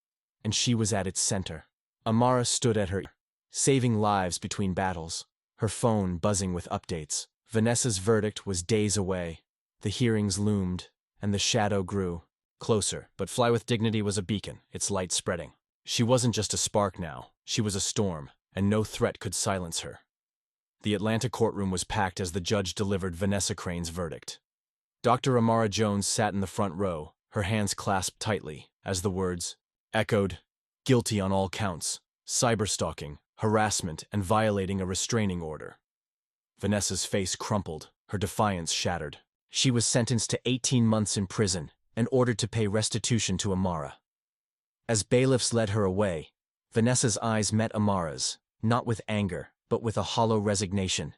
S1: and she was at its center. Amara stood at her, saving lives between battles, her phone buzzing with updates. Vanessa's verdict was days away. The hearings loomed, and the shadow grew. Closer, but Fly with Dignity was a beacon, its light spreading. She wasn't just a spark now, she was a storm, and no threat could silence her. The Atlanta courtroom was packed as the judge delivered Vanessa Crane's verdict. Dr. Amara Jones sat in the front row, her hands clasped tightly, as the words echoed, guilty on all counts, cyberstalking, harassment, and violating a restraining order. Vanessa's face crumpled, her defiance shattered. She was sentenced to 18 months in prison and ordered to pay restitution to Amara. As bailiffs led her away, Vanessa's eyes met Amara's, not with anger, but with a hollow resignation.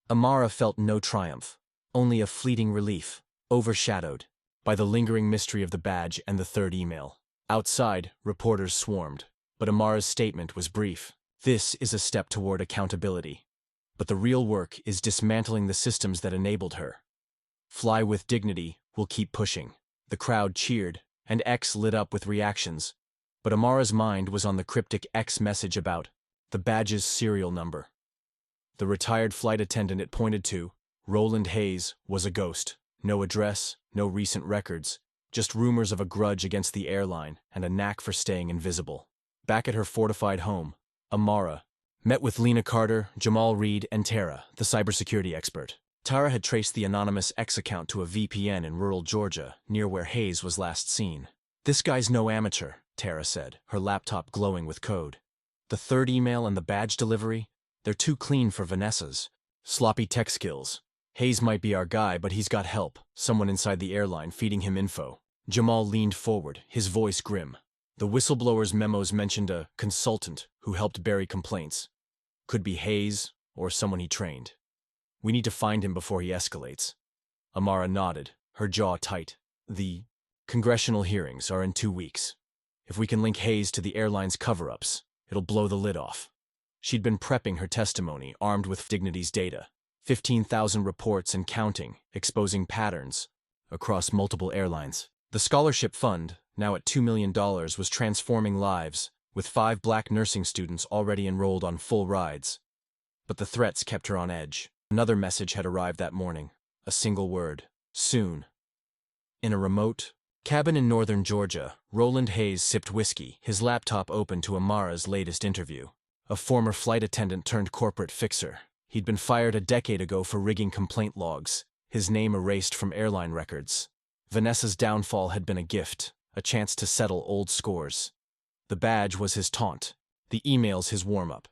S1: Amara felt no triumph, only a fleeting relief, overshadowed by the lingering mystery of the badge and the third email. Outside, reporters swarmed, but Amara's statement was brief. This is a step toward accountability. But the real work is dismantling the systems that enabled her. Fly with Dignity will keep pushing. The crowd cheered, and X lit up with reactions. But Amara's mind was on the cryptic X message about the badge's serial number. The retired flight attendant it pointed to, Roland Hayes, was a ghost. No address, no recent records, just rumors of a grudge against the airline and a knack for staying invisible. Back at her fortified home, Amara met with Lena Carter, Jamal Reed, and Tara, the cybersecurity expert. Tara had traced the anonymous X account to a VPN in rural Georgia, near where Hayes was last seen. "This guy's no amateur," Tara said, her laptop glowing with code. "The third email and the badge delivery, they're too clean for Vanessa's. Sloppy tech skills. Hayes might be our guy, but he's got help, someone inside the airline feeding him info." Jamal leaned forward, his voice grim. The whistleblower's memos mentioned a consultant who helped bury complaints. Could be Hayes or someone he trained. "We need to find him before he escalates." Amara nodded, her jaw tight. "The congressional hearings are in 2 weeks. If we can link Hayes to the airline's cover-ups, it'll blow the lid off." She'd been prepping her testimony, armed with Dignity's data. 15,000 reports and counting, exposing patterns across multiple airlines. The scholarship fund, now at $2 million, was transforming lives, with 5 black nursing students already enrolled on full rides. But the threats kept her on edge. Another message had arrived that morning. A single word. Soon. In a remote cabin in northern Georgia, Roland Hayes sipped whiskey, his laptop open to Amara's latest interview. A former flight attendant turned corporate fixer. He'd been fired a decade ago for rigging complaint logs, his name erased from airline records. Vanessa's downfall had been a gift, a chance to settle old scores. The badge was his taunt, the emails his warm-up.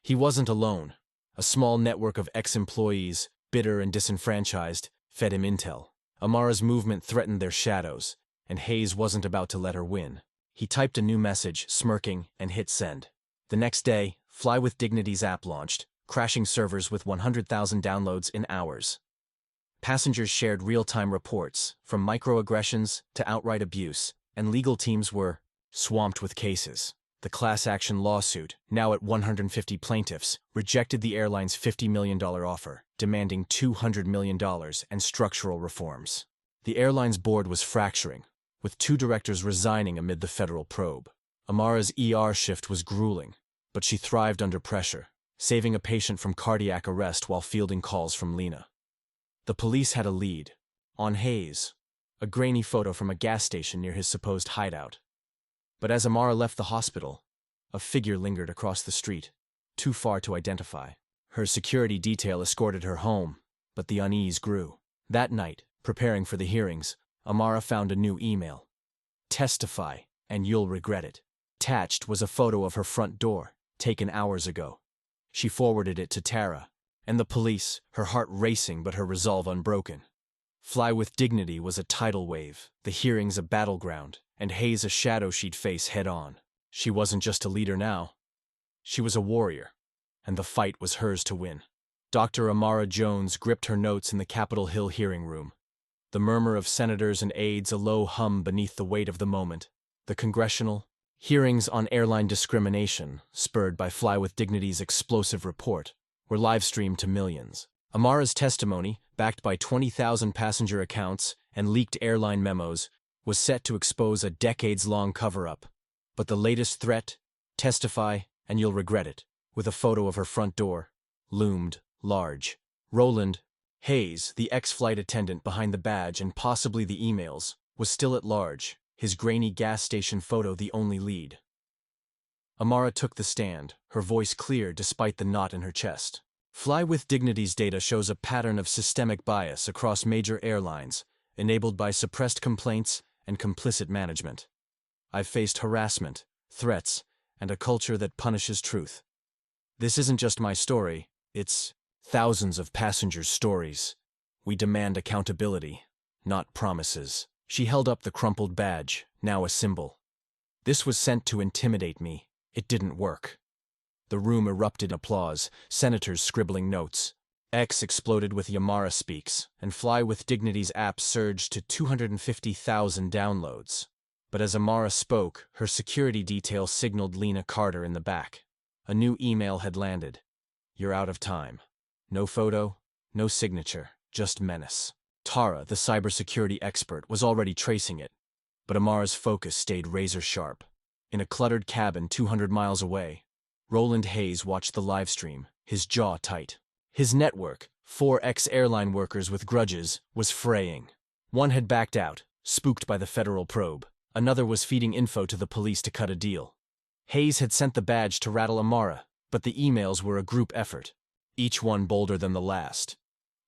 S1: He wasn't alone. A small network of ex-employees, bitter and disenfranchised, fed him intel. Amara's movement threatened their shadows, and Hayes wasn't about to let her win. He typed a new message, smirking, and hit send. The next day, Fly with Dignity's app launched, crashing servers with 100,000 downloads in hours. Passengers shared real-time reports, from microaggressions to outright abuse, and legal teams were swamped with cases. The class action lawsuit, now at 150 plaintiffs, rejected the airline's $50 million offer, demanding $200 million and structural reforms. The airline's board was fracturing, with 2 directors resigning amid the federal probe. Amara's ER shift was grueling, but she thrived under pressure, saving a patient from cardiac arrest while fielding calls from Lena. The police had a lead, on Hayes, a grainy photo from a gas station near his supposed hideout. But as Amara left the hospital, a figure lingered across the street, too far to identify. Her security detail escorted her home, but the unease grew. That night, preparing for the hearings, Amara found a new email. "Testify, and you'll regret it." Attached was a photo of her front door, taken hours ago. She forwarded it to Tara, and the police, her heart racing but her resolve unbroken. Fly with Dignity was a tidal wave, the hearings a battleground, and Hayes a shadow she'd face head-on. She wasn't just a leader now. She was a warrior, and the fight was hers to win. Dr. Amara Jones gripped her notes in the Capitol Hill hearing room. The murmur of senators and aides a low hum beneath the weight of the moment. The congressional hearings on airline discrimination, spurred by Fly with Dignity's explosive report, were live-streamed to millions. Amara's testimony, backed by 20,000 passenger accounts and leaked airline memos, was set to expose a decades-long cover-up. But the latest threat, "Testify, and you'll regret it," with a photo of her front door, loomed large. Roland Hayes, the ex-flight attendant behind the badge and possibly the emails, was still at large, his grainy gas station photo the only lead. Amara took the stand, her voice clear despite the knot in her chest. Fly with Dignity's data shows a pattern of systemic bias across major airlines, enabled by suppressed complaints and complicit management. I've faced harassment, threats, and a culture that punishes truth. This isn't just my story, it's thousands of passengers' stories. We demand accountability, not promises. She held up the crumpled badge, now a symbol. This was sent to intimidate me. It didn't work. The room erupted in applause, senators scribbling notes. X exploded with Amara Speaks, and Fly with Dignity's app surged to 250,000 downloads. But as Amara spoke, her security detail signaled Lena Carter in the back. A new email had landed. "You're out of time." No photo, no signature, just menace. Tara, the cybersecurity expert, was already tracing it, but Amara's focus stayed razor-sharp. In a cluttered cabin 200 miles away, Roland Hayes watched the livestream, his jaw tight. His network, 4 ex-airline workers with grudges, was fraying. One had backed out, spooked by the federal probe. Another was feeding info to the police to cut a deal. Hayes had sent the badge to rattle Amara, but the emails were a group effort, each one bolder than the last.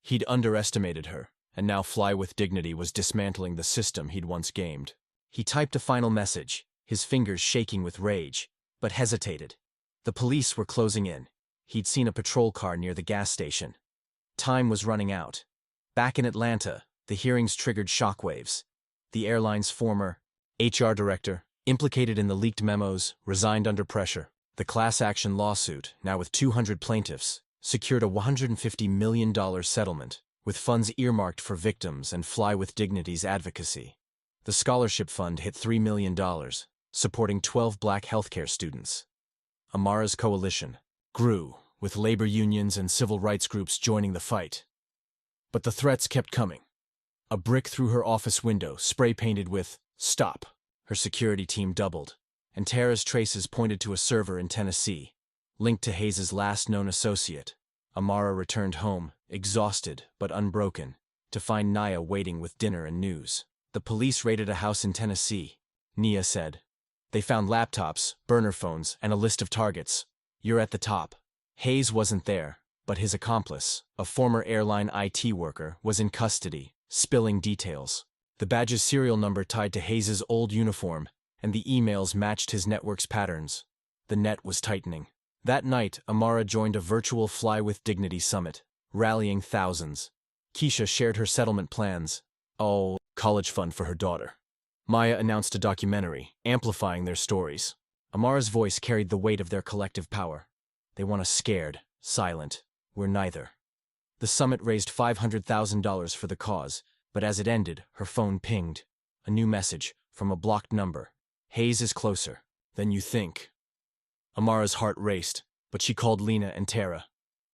S1: He'd underestimated her, and now Fly with Dignity was dismantling the system he'd once gamed. He typed a final message, his fingers shaking with rage, but hesitated. The police were closing in. He'd seen a patrol car near the gas station. Time was running out. Back in Atlanta, the hearings triggered shockwaves. The airline's former HR director, implicated in the leaked memos, resigned under pressure. The class action lawsuit, now with 200 plaintiffs, secured a $150 million settlement, with funds earmarked for victims and Fly with Dignity's advocacy. The scholarship fund hit $3 million, supporting 12 black healthcare students. Amara's coalition grew, with labor unions and civil rights groups joining the fight. But the threats kept coming. A brick through her office window, spray-painted with "Stop." Her security team doubled, and Tara's traces pointed to a server in Tennessee, linked to Hayes' last known associate. Amara returned home, exhausted but unbroken, to find Naya waiting with dinner and news. The police raided a house in Tennessee, Nia said. They found laptops, burner phones, and a list of targets. You're at the top. Hayes wasn't there, but his accomplice, a former airline IT worker, was in custody, spilling details. The badge's serial number tied to Hayes's old uniform, and the emails matched his network's patterns. The net was tightening. That night, Amara joined a virtual Fly with Dignity summit, rallying thousands. Keisha shared her settlement plans. Oh, college fund for her daughter. Maya announced a documentary, amplifying their stories. Amara's voice carried the weight of their collective power. They want us scared, silent. We're neither. The summit raised $500,000 for the cause, but as it ended, her phone pinged. A new message, from a blocked number. Hayes is closer than you think. Amara's heart raced, but she called Lena and Tara.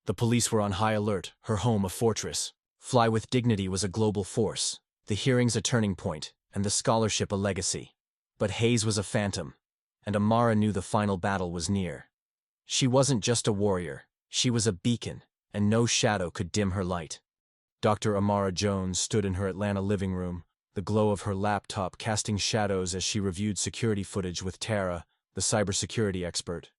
S1: The police were on high alert, her home a fortress. Fly with Dignity was a global force, the hearings a turning point, and the scholarship a legacy. But Hayes was a phantom, and Amara knew the final battle was near. She wasn't just a warrior, she was a beacon, and no shadow could dim her light. Dr. Amara Jones stood in her Atlanta living room, the glow of her laptop casting shadows as she reviewed security footage with Tara, the cybersecurity expert.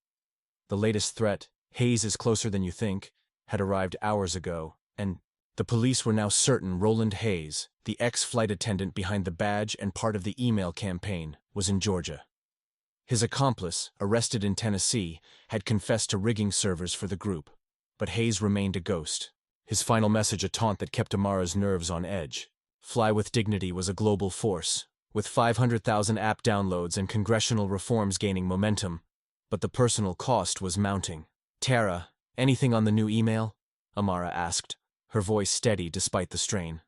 S1: The latest threat, Hayes is closer than you think, had arrived hours ago, and the police were now certain Roland Hayes, the ex-flight attendant behind the badge and part of the email campaign, was in Georgia. His accomplice, arrested in Tennessee, had confessed to rigging servers for the group, but Hayes remained a ghost. His final message a taunt that kept Amara's nerves on edge. Fly with Dignity was a global force, with 500,000 app downloads and congressional reforms gaining momentum, but the personal cost was mounting. Tara, anything on the new email? Amara asked, her voice steady despite the strain.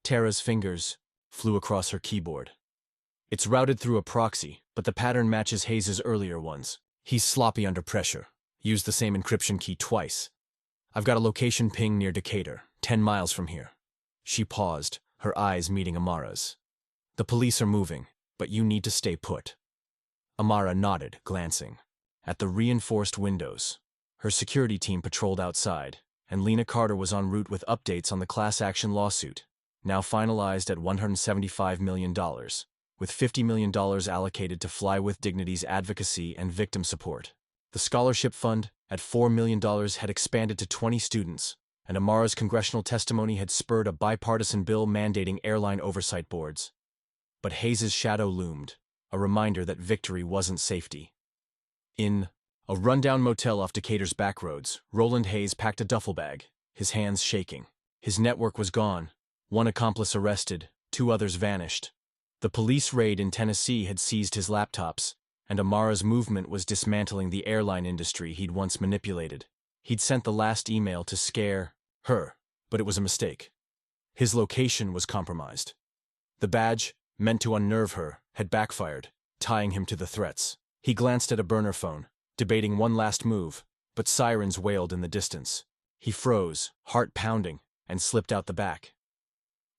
S1: Tara's fingers flew across her keyboard. It's routed through a proxy, but the pattern matches Hayes's earlier ones. He's sloppy under pressure. Used the same encryption key twice. I've got a location ping near Decatur, 10 miles from here. She paused, her eyes meeting Amara's. The police are moving, but you need to stay put. Amara nodded, glancing at the reinforced windows. Her security team patrolled outside, and Lena Carter was en route with updates on the class action lawsuit, now finalized at $175 million, with $50 million allocated to Fly with Dignity's advocacy and victim support. The scholarship fund, at $4 million, had expanded to 20 students, and Amara's congressional testimony had spurred a bipartisan bill mandating airline oversight boards. But Hayes's shadow loomed, a reminder that victory wasn't safety. In a rundown motel off Decatur's backroads, Roland Hayes packed a duffel bag, his hands shaking. His network was gone, one accomplice arrested, 2 others vanished. The police raid in Tennessee had seized his laptops, and Amara's movement was dismantling the airline industry he'd once manipulated. He'd sent the last email to scare her, but it was a mistake. His location was compromised. The badge, meant to unnerve her, had backfired, tying him to the threats. He glanced at a burner phone, debating one last move, but sirens wailed in the distance. He froze, heart pounding, and slipped out the back.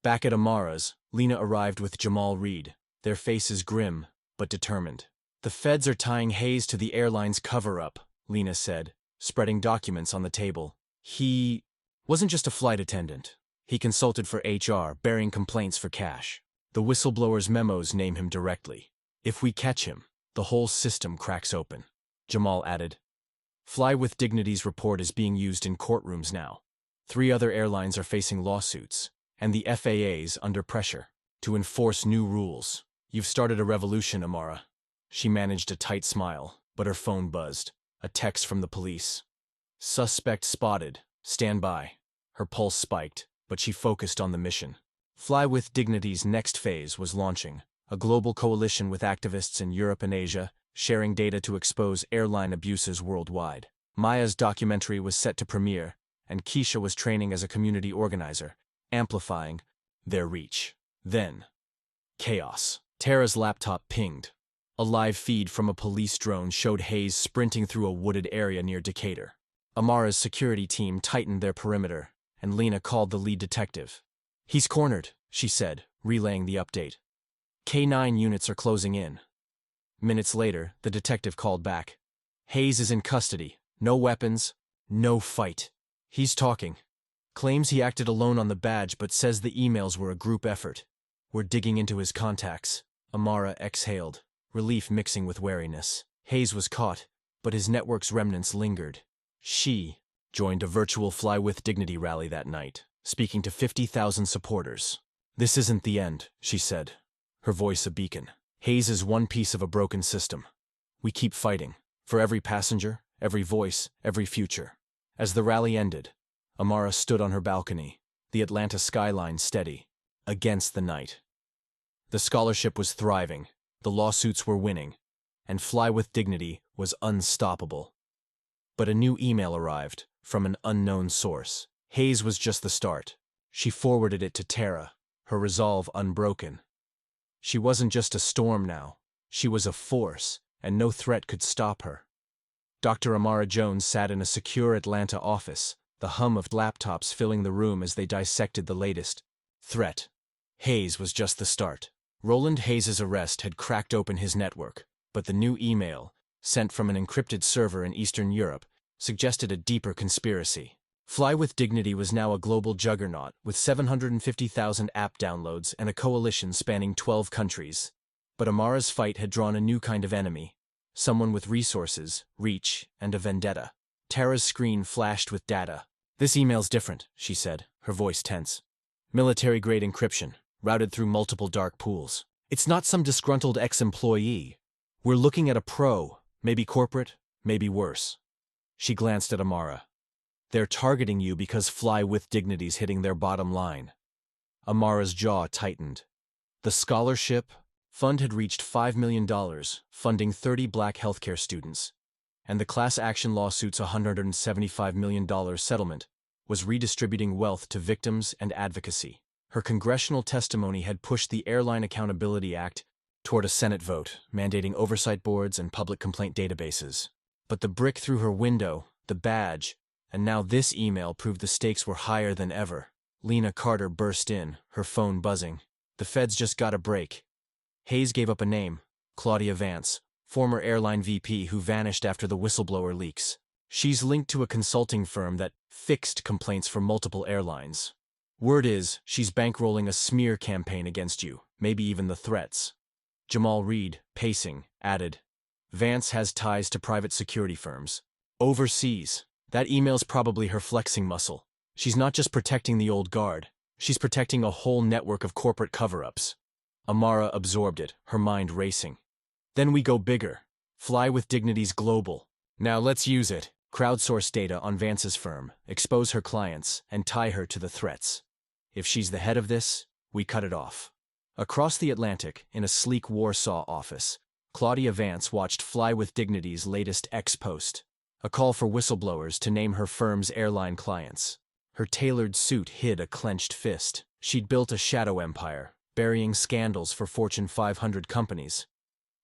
S1: Back at Amara's, Lena arrived with Jamal Reed, their faces grim but determined. The feds are tying Hayes to the airline's cover-up, Lena said, spreading documents on the table. He wasn't just a flight attendant. He consulted for HR, bearing complaints for cash. The whistleblower's memos name him directly. If we catch him, the whole system cracks open, Jamal added. Fly with Dignity's report is being used in courtrooms now. 3 other airlines are facing lawsuits, and the FAA's under pressure to enforce new rules. You've started a revolution, Amara. She managed a tight smile, but her phone buzzed. A text from the police. Suspect spotted. Stand by. Her pulse spiked, but she focused on the mission. Fly with Dignity's next phase was launching, a global coalition with activists in Europe and Asia, sharing data to expose airline abuses worldwide. Maya's documentary was set to premiere, and Keisha was training as a community organizer, amplifying their reach. Then, chaos. Tara's laptop pinged. A live feed from a police drone showed Hayes sprinting through a wooded area near Decatur. Amara's security team tightened their perimeter, and Lena called the lead detective. He's cornered, she said, relaying the update. K9 units are closing in. Minutes later, the detective called back. Hayes is in custody. No weapons, no fight. He's talking. Claims he acted alone on the badge but says the emails were a group effort. We're digging into his contacts. Amara exhaled, relief mixing with wariness. Hayes was caught, but his network's remnants lingered. She joined a virtual Fly With Dignity rally that night, speaking to 50,000 supporters. "This isn't the end," she said, her voice a beacon. "Hayes is one piece of a broken system. We keep fighting, for every passenger, every voice, every future." As the rally ended, Amara stood on her balcony, the Atlanta skyline steady, against the night. The scholarship was thriving, the lawsuits were winning, and Fly With Dignity was unstoppable. But a new email arrived, from an unknown source. Hayes was just the start. She forwarded it to Tara, her resolve unbroken. She wasn't just a storm now. She was a force, and no threat could stop her. Dr. Amara Jones sat in a secure Atlanta office, the hum of laptops filling the room as they dissected the latest threat. Hayes was just the start. Roland Hayes' arrest had cracked open his network, but the new email, sent from an encrypted server in Eastern Europe, suggested a deeper conspiracy. Fly With Dignity was now a global juggernaut, with 750,000 app downloads and a coalition spanning 12 countries. But Amara's fight had drawn a new kind of enemy, someone with resources, reach, and a vendetta. Tara's screen flashed with data. "This email's different," she said, her voice tense. "Military-grade encryption, routed through multiple dark pools. It's not some disgruntled ex-employee. We're looking at a pro, maybe corporate, maybe worse." She glanced at Amara. "They're targeting you because Fly With Dignity's hitting their bottom line." Amara's jaw tightened. The scholarship fund had reached $5 million, funding 30 black healthcare students, and the class action lawsuit's $175 million settlement was redistributing wealth to victims and advocacy. Her congressional testimony had pushed the Airline Accountability Act toward a Senate vote, mandating oversight boards and public complaint databases. But the brick through her window, the badge, and now this email proved the stakes were higher than ever. Lena Carter burst in, her phone buzzing. "The feds just got a break." Hayes gave up a name, Claudia Vance, former airline VP who vanished after the whistleblower leaks. "She's linked to a consulting firm that fixed complaints for multiple airlines. Word is, she's bankrolling a smear campaign against you, maybe even the threats." Jamal Reed, pacing, added, "Vance has ties to private security firms. Overseas. That email's probably her flexing muscle. She's not just protecting the old guard, she's protecting a whole network of corporate cover-ups." Amara absorbed it, her mind racing. "Then we go bigger. Fly With Dignity's global. Now let's use it. Crowdsource data on Vance's firm, expose her clients, and tie her to the threats. If she's the head of this, we cut it off." Across the Atlantic, in a sleek Warsaw office, Claudia Vance watched Fly With Dignity's latest X-post, a call for whistleblowers to name her firm's airline clients. Her tailored suit hid a clenched fist. She'd built a shadow empire, burying scandals for Fortune 500 companies.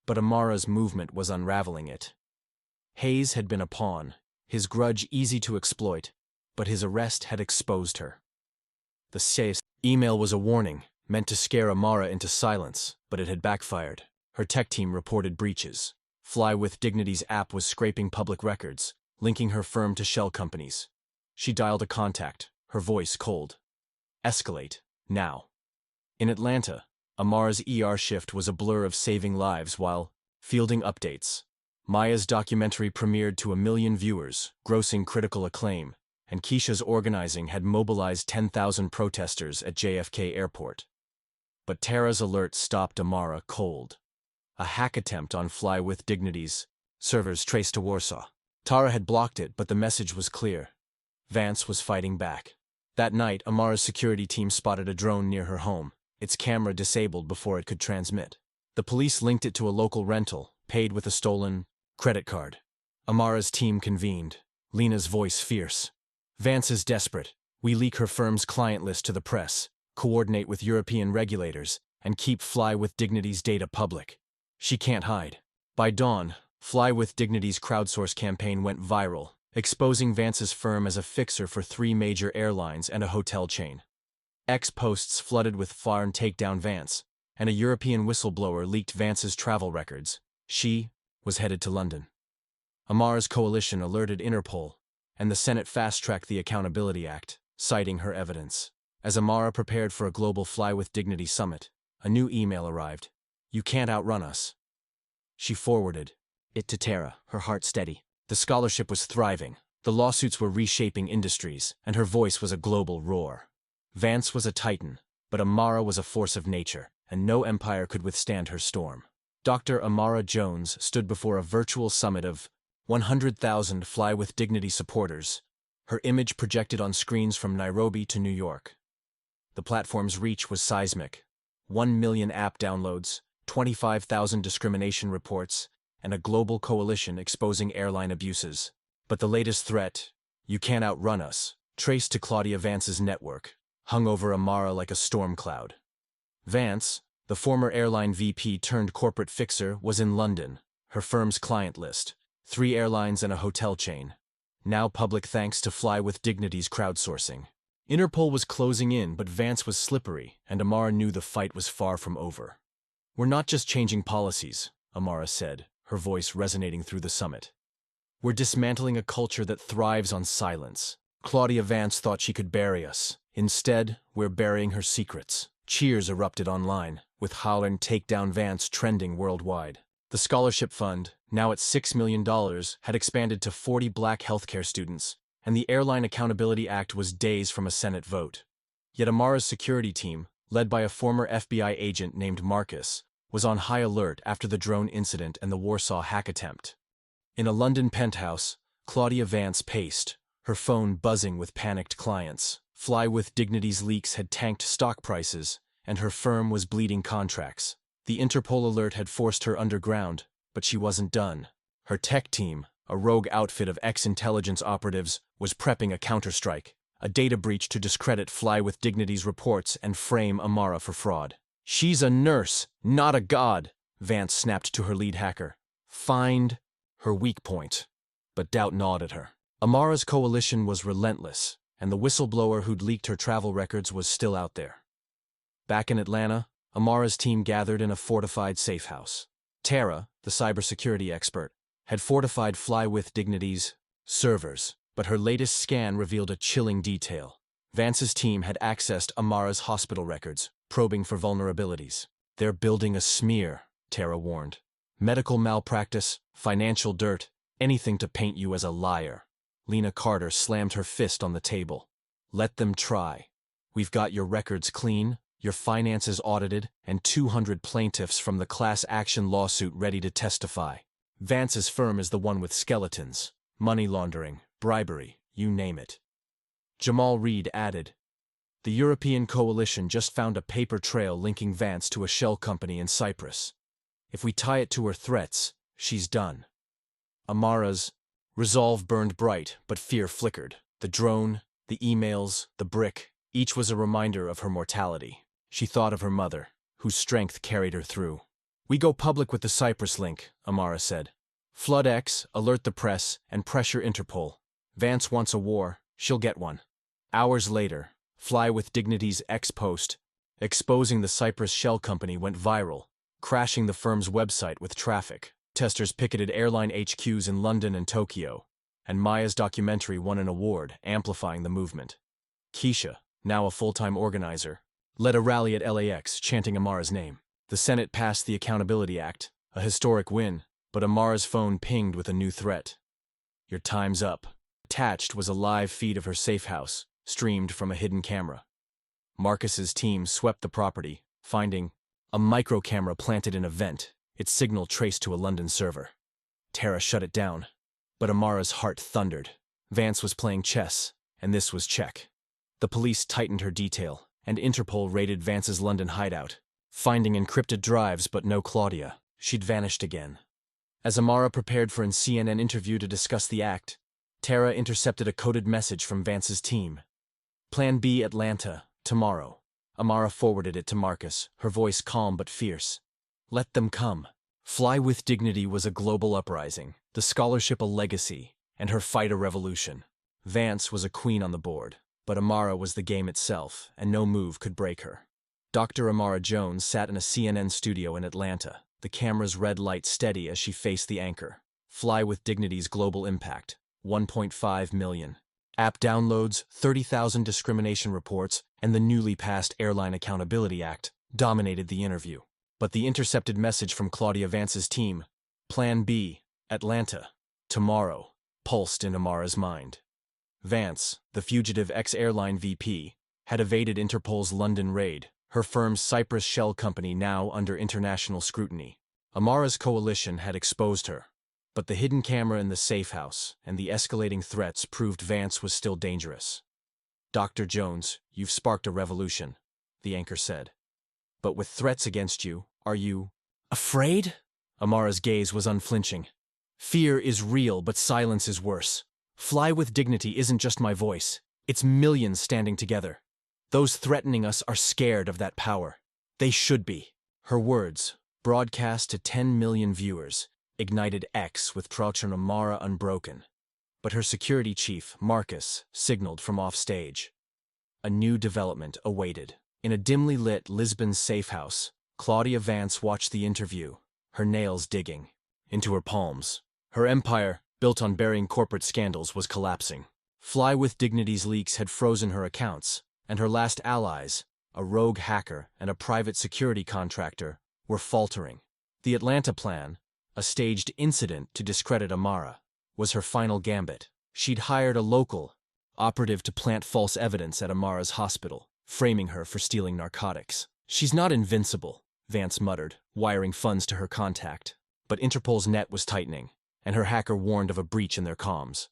S1: But Amara's movement was unraveling it. Hayes had been a pawn, his grudge easy to exploit, but his arrest had exposed her. The Say's email was a warning, meant to scare Amara into silence, but it had backfired. Her tech team reported breaches. Fly With Dignity's app was scraping public records, linking her firm to shell companies. She dialed a contact, her voice cold. "Escalate, now." In Atlanta, Amara's ER shift was a blur of saving lives while fielding updates. Maya's documentary premiered to 1 million viewers, grossing critical acclaim, and Keisha's organizing had mobilized 10,000 protesters at JFK Airport. But Tara's alert stopped Amara cold. A hack attempt on Fly With Dignity's servers traced to Warsaw. Tara had blocked it, but the message was clear. Vance was fighting back. That night, Amara's security team spotted a drone near her home, its camera disabled before it could transmit. The police linked it to a local rental, paid with a stolen credit card. Amara's team convened, Lena's voice fierce. "Vance is desperate. We leak her firm's client list to the press, coordinate with European regulators, and keep Fly With Dignity's data public. She can't hide." By dawn, Fly With Dignity's crowdsource campaign went viral, exposing Vance's firm as a fixer for 3 major airlines and a hotel chain. X-posts flooded with "Farn take down Vance," and a European whistleblower leaked Vance's travel records. She was headed to London. Amara's coalition alerted Interpol, and the Senate fast-tracked the Accountability Act, citing her evidence. As Amara prepared for a global Fly With Dignity summit, A new email arrived. "You can't outrun us." She forwarded it to Tara, her heart steady. The scholarship was thriving. The lawsuits were reshaping industries, and her voice was a global roar. Vance was a titan, but Amara was a force of nature, and no empire could withstand her storm. Dr. Amara Jones stood before a virtual summit of 100,000 Fly with Dignity supporters, her image projected on screens from Nairobi to New York. The platform's reach was seismic. 1 million app downloads, 25,000 discrimination reports, and a global coalition exposing airline abuses. But the latest threat, "You can't outrun us," traced to Claudia Vance's network, hung over Amara like a storm cloud. Vance, the former airline VP turned corporate fixer, was in London, her firm's client list, 3 airlines and a hotel chain. Now public thanks to Fly with Dignity's crowdsourcing. Interpol was closing in, but Vance was slippery, and Amara knew the fight was far from over. "We're not just changing policies," Amara said, her voice resonating through the summit. "We're dismantling a culture that thrives on silence." Claudia Vance thought she could bury us. Instead, we're burying her secrets. Cheers erupted online, with "Holler and Take Down Vance" trending worldwide. The scholarship fund, now at $6 million, had expanded to 40 black healthcare students, and the Airline Accountability Act was days from a Senate vote. Yet Amara's security team, led by a former FBI agent named Marcus, was on high alert after the drone incident and the Warsaw hack attempt. In a London penthouse, Claudia Vance paced, her phone buzzing with panicked clients. Fly with Dignity's leaks had tanked stock prices, and her firm was bleeding contracts. The Interpol alert had forced her underground, but she wasn't done. Her tech team, a rogue outfit of ex-intelligence operatives, was prepping a counterstrike, a data breach to discredit Fly with Dignity's reports and frame Amara for fraud. "She's a nurse, not a god," Vance snapped to her lead hacker. "Find her weak point." But doubt gnawed at her. Amara's coalition was relentless, and the whistleblower who'd leaked her travel records was still out there. Back in Atlanta, Amara's team gathered in a fortified safe house. Tara, the cybersecurity expert, had fortified Fly with Dignity's servers, but her latest scan revealed a chilling detail. Vance's team had accessed Amara's hospital records, probing for vulnerabilities. "They're building a smear," Tara warned. "Medical malpractice, financial dirt, anything to paint you as a liar." Lena Carter slammed her fist on the table. "Let them try. We've got your records clean, your finances audited, and 200 plaintiffs from the class action lawsuit ready to testify. Vance's firm is the one with skeletons, money laundering, bribery, you name it." Jamal Reed added, "The European coalition just found a paper trail linking Vance to a shell company in Cyprus. If we tie it to her threats, she's done." Amara's resolve burned bright, but fear flickered. The drone, the emails, the brick, each was a reminder of her mortality. She thought of her mother, whose strength carried her through. "We go public with the Cyprus link," Amara said. "Flood X, alert the press, and pressure Interpol. Vance wants a war, she'll get one." Hours later, Fly with Dignity's X post, exposing the Cyprus shell company, went viral, crashing the firm's website with traffic. Testers picketed airline HQs in London and Tokyo, and Maya's documentary won an award, amplifying the movement. Keisha, now a full-time organizer, led a rally at LAX, chanting Amara's name. The Senate passed the Accountability Act, a historic win, but Amara's phone pinged with a new threat. "Your time's up." Attached was a live feed of her safe house, streamed from a hidden camera. Marcus's team swept the property, finding a micro-camera planted in a vent, its signal traced to a London server. Tara shut it down, but Amara's heart thundered. Vance was playing chess, and this was check. The police tightened her detail, and Interpol raided Vance's London hideout, finding encrypted drives but no Claudia. She'd vanished again. As Amara prepared for a CNN interview to discuss the act, Tara intercepted a coded message from Vance's team. "Plan B, Atlanta, tomorrow." Amara forwarded it to Marcus, her voice calm but fierce. "Let them come." Fly with Dignity was a global uprising, the scholarship a legacy, and her fight a revolution. Vance was a queen on the board, but Amara was the game itself, and no move could break her. Dr. Amara Jones sat in a CNN studio in Atlanta, the camera's red light steady as she faced the anchor. Fly with Dignity's global impact, 1.5 million. App downloads, 30,000 discrimination reports, and the newly passed Airline Accountability Act, dominated the interview. But the intercepted message from Claudia Vance's team, Plan B, Atlanta, tomorrow, pulsed in Amara's mind. Vance, the fugitive ex-airline VP, had evaded Interpol's London raid, her firm's Cyprus shell company now under international scrutiny. Amara's coalition had exposed her, but the hidden camera in the safe house and the escalating threats proved Vance was still dangerous. "Dr. Jones, you've sparked a revolution," the anchor said. "But with threats against you, are you afraid?" Amara's gaze was unflinching. "Fear is real, but silence is worse. Fly with dignity isn't just my voice. It's millions standing together. Those threatening us are scared of that power. They should be." Her words, broadcast to 10 million viewers, ignited X with Trauch and Amara unbroken. But her security chief, Marcus, signaled from offstage. A new development awaited. In a dimly lit Lisbon safe house, Claudia Vance watched the interview, her nails digging into her palms. Her empire, built on burying corporate scandals, was collapsing. Fly with Dignity's leaks had frozen her accounts, and her last allies, a rogue hacker and a private security contractor, were faltering. The Atlanta plan, a staged incident to discredit Amara, was her final gambit. She'd hired a local operative to plant false evidence at Amara's hospital, framing her for stealing narcotics. "She's not invincible," Vance muttered, wiring funds to her contact. But Interpol's net was tightening, and her hacker warned of a breach in their comms.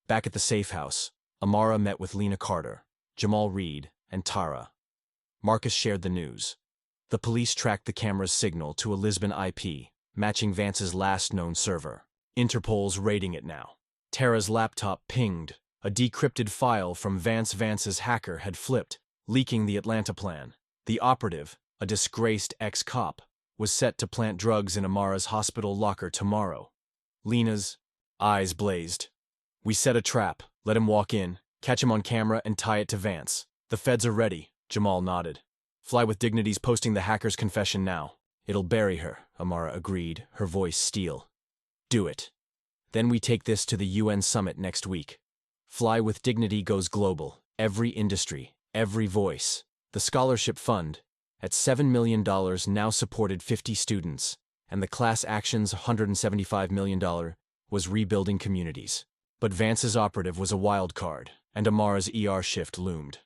S1: Back at the safe house, Amara met with Lena Carter, Jamal Reed, and Tara. Marcus shared the news. The police tracked the camera's signal to a Lisbon IP, matching Vance's last known server. Interpol's raiding it now. Tara's laptop pinged. A decrypted file from Vance's hacker had flipped, leaking the Atlanta plan. The operative, a disgraced ex-cop, was set to plant drugs in Amara's hospital locker tomorrow. Lena's eyes blazed. "We set a trap. Let him walk in, catch him on camera, and tie it to Vance. The feds are ready," Jamal nodded. "Fly with Dignity's posting the hacker's confession now." "It'll bury her," Amara agreed, her voice steel. "Do it. Then we take this to the UN summit next week. Fly with Dignity goes global. Every industry, every voice. The scholarship fund, at $7 million, now supported 50 students, and the class action's $175 million was rebuilding communities. But Vance's operative was a wild card, and Amara's ER shift loomed.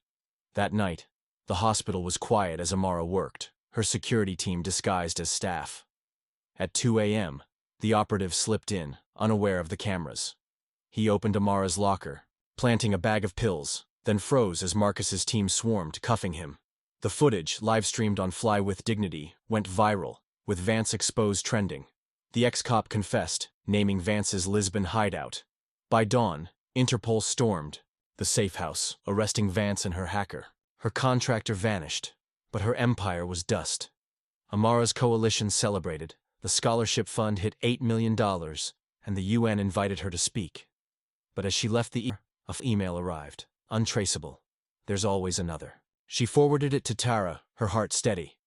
S1: That night, the hospital was quiet as Amara worked, her security team disguised as staff. At 2 a.m., the operative slipped in, unaware of the cameras. He opened Amara's locker, planting a bag of pills, then froze as Marcus's team swarmed, cuffing him. The footage, live-streamed on Fly with Dignity, went viral, with Vance exposed trending. The ex-cop confessed, naming Vance's Lisbon hideout. By dawn, Interpol stormed the safe house, arresting Vance and her hacker. Her contractor vanished, but her empire was dust. Amara's coalition celebrated. The scholarship fund hit $8 million, and the UN invited her to speak. But as she left the email arrived, untraceable. "There's always another." She forwarded it to Tara, her heart steady.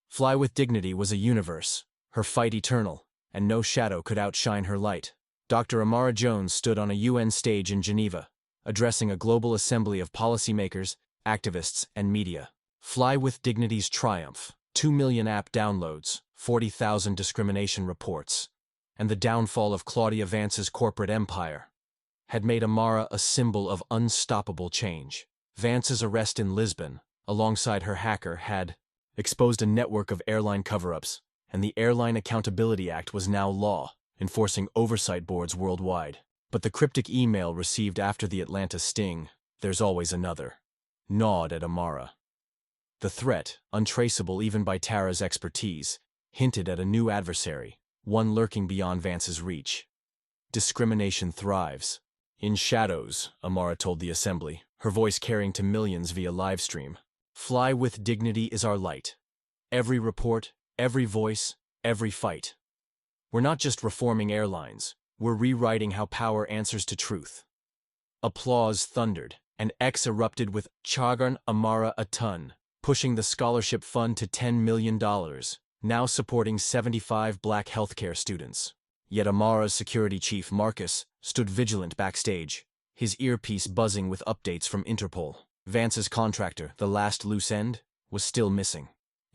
S1: Fly with Dignity was a universe, her fight eternal, and no shadow could outshine her light. Dr. Amara Jones stood on a UN stage in Geneva, addressing a global assembly of policymakers, activists, and media. Fly with Dignity's triumph, 2 million app downloads, 40,000 discrimination reports, and the downfall of Claudia Vance's corporate empire had made Amara a symbol of unstoppable change. Vance's arrest in Lisbon, alongside her hacker, had exposed a network of airline cover-ups, and the Airline Accountability Act was now law, enforcing oversight boards worldwide. But the cryptic email received after the Atlanta sting, "There's always another," gnawed at Amara. The threat, untraceable even by Tara's expertise, hinted at a new adversary, one lurking beyond Vance's reach. "Discrimination thrives in shadows," Amara told the assembly, her voice carrying to millions via livestream. "Fly with Dignity is our light. Every report, every voice, every fight. We're not just reforming airlines, we're rewriting how power answers to truth." Applause thundered, and X erupted with "Chagarn Amara a ton," pushing the scholarship fund to $10 million, now supporting 75 black healthcare students. Yet Amara's security chief, Marcus, stood vigilant backstage, his earpiece buzzing with updates from Interpol. Vance's contractor, the last loose end, was still missing.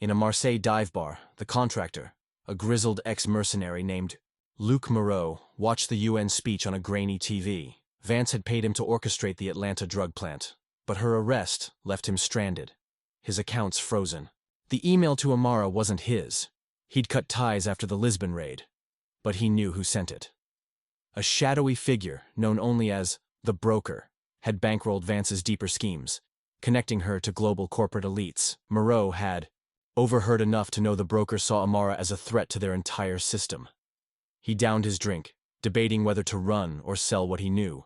S1: In a Marseille dive bar, the contractor, a grizzled ex-mercenary named Luc Moreau, watched the UN speech on a grainy TV. Vance had paid him to orchestrate the Atlanta drug plant, but her arrest left him stranded, his accounts frozen. The email to Amara wasn't his. He'd cut ties after the Lisbon raid, but he knew who sent it. A shadowy figure, known only as the broker, had bankrolled Vance's deeper schemes, connecting her to global corporate elites. Moreau had overheard enough to know the broker saw Amara as a threat to their entire system. He downed his drink, debating whether to run or sell what he knew.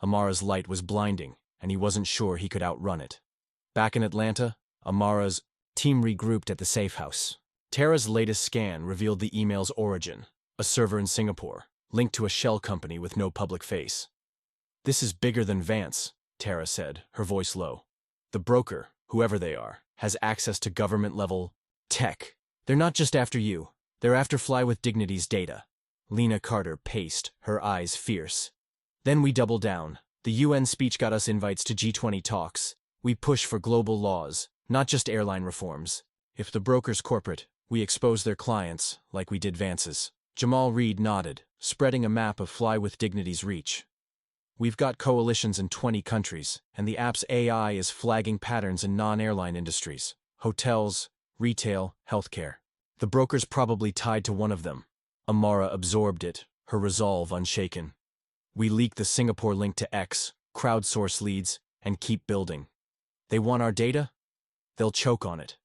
S1: Amara's light was blinding, and he wasn't sure he could outrun it. Back in Atlanta, Amara's team regrouped at the safe house. Tara's latest scan revealed the email's origin, a server in Singapore, linked to a shell company with no public face. "This is bigger than Vance," Tara said, her voice low. "The broker, whoever they are, has access to government-level tech. They're not just after you, they're after Fly with Dignity's data." Lena Carter paced, her eyes fierce. "Then we double down. The UN speech got us invites to G20 talks. We push for global laws, not just airline reforms. If the broker's corporate, we expose their clients, like we did Vance's." Jamal Reed nodded, spreading a map of Fly with Dignity's reach. "We've got coalitions in 20 countries, and the app's AI is flagging patterns in non-airline industries, hotels, retail, healthcare. The broker's probably tied to one of them." Amara absorbed it, her resolve unshaken. "We leak the Singapore link to X, crowdsource leads, and keep building. They want our data? They'll choke on it."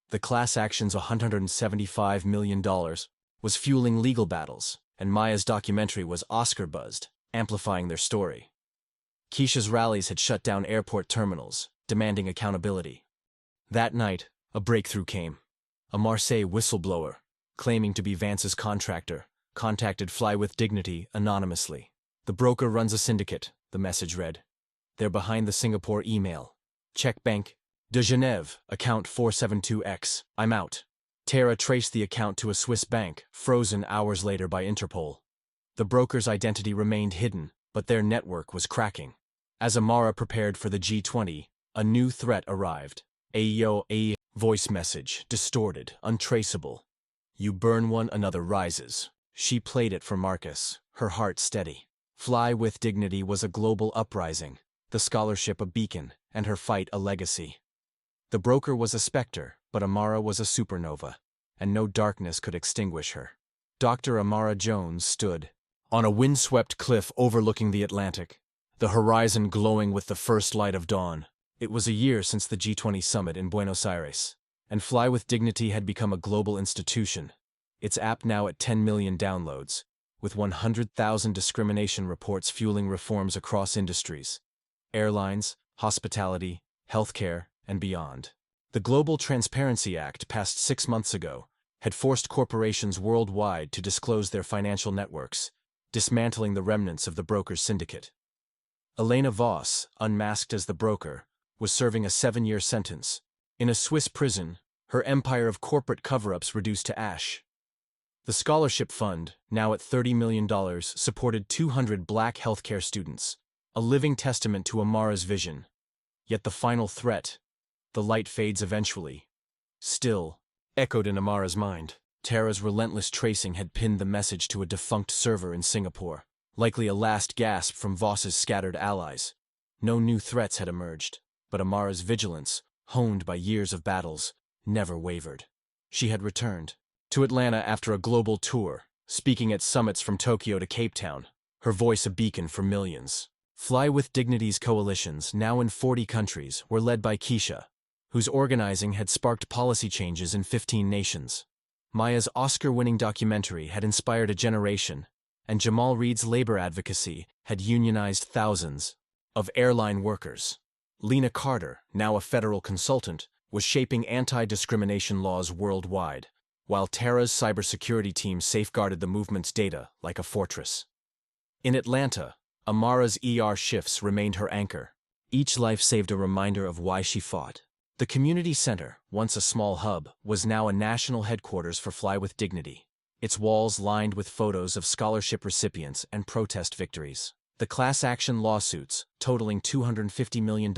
S1: The class action's $175 million was fueling legal battles, and Maya's documentary was Oscar-buzzed, amplifying their story. Keisha's rallies had shut down airport terminals, demanding accountability. That night, a breakthrough came. A Marseille whistleblower, claiming to be Vance's contractor, contacted Fly with Dignity anonymously. "The broker runs a syndicate," the message read. "They're behind the Singapore email. Check Bank de Genève, account 472X. I'm out." Tara traced the account to a Swiss bank, frozen hours later by Interpol. The broker's identity remained hidden, but their network was cracking. As Amara prepared for the G20, a new threat arrived. A voice message, distorted, untraceable. "You burn one, another rises." She played it for Marcus, her heart steady. Fly with Dignity was a global uprising, the scholarship a beacon, and her fight a legacy. The broker was a specter, but Amara was a supernova, and no darkness could extinguish her. Dr. Amara Jones stood on a windswept cliff overlooking the Atlantic, the horizon glowing with the first light of dawn. It was a year since the G20 summit in Buenos Aires, and Fly with Dignity had become a global institution, its app now at 10 million downloads, with 100,000 discrimination reports fueling reforms across industries: airlines, hospitality, healthcare, and beyond. The Global Transparency Act, passed 6 months ago, had forced corporations worldwide to disclose their financial networks, dismantling the remnants of the broker's syndicate. Elena Voss, unmasked as the broker, was serving a 7-year sentence. In a Swiss prison, her empire of corporate cover-ups reduced to ash. The scholarship fund, now at $30 million, supported 200 black healthcare students, a living testament to Amara's vision. Yet the final threat, the light fades eventually, still echoed in Amara's mind. Tara's relentless tracing had pinned the message to a defunct server in Singapore, likely a last gasp from Voss's scattered allies. No new threats had emerged, but Amara's vigilance, honed by years of battles, never wavered. She had returned to Atlanta after a global tour, speaking at summits from Tokyo to Cape Town, her voice a beacon for millions. Fly with Dignity's coalitions, now in 40 countries, were led by Keisha, whose organizing had sparked policy changes in 15 nations. Maya's Oscar-winning documentary had inspired a generation, and Jamal Reed's labor advocacy had unionized thousands of airline workers. Lena Carter, now a federal consultant, was shaping anti-discrimination laws worldwide, while Tara's cybersecurity team safeguarded the movement's data like a fortress. In Atlanta, Amara's shifts remained her anchor. Each life saved a reminder of why she fought. The community center, once a small hub, was now a national headquarters for Fly with Dignity, its walls lined with photos of scholarship recipients and protest victories. The class action lawsuits, totaling $250 million,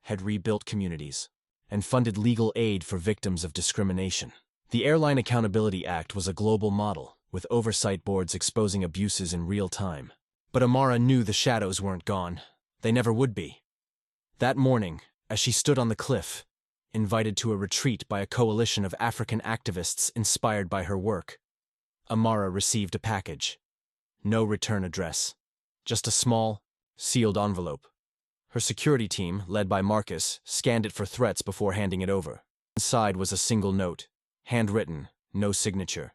S1: had rebuilt communities, and funded legal aid for victims of discrimination. The Airline Accountability Act was a global model, with oversight boards exposing abuses in real time. But Amara knew the shadows weren't gone. They never would be. That morning, as she stood on the cliff, invited to a retreat by a coalition of African activists inspired by her work, Amara received a package. No return address. Just a small, sealed envelope. Her security team, led by Marcus, scanned it for threats before handing it over. Inside was a single note, handwritten, no signature.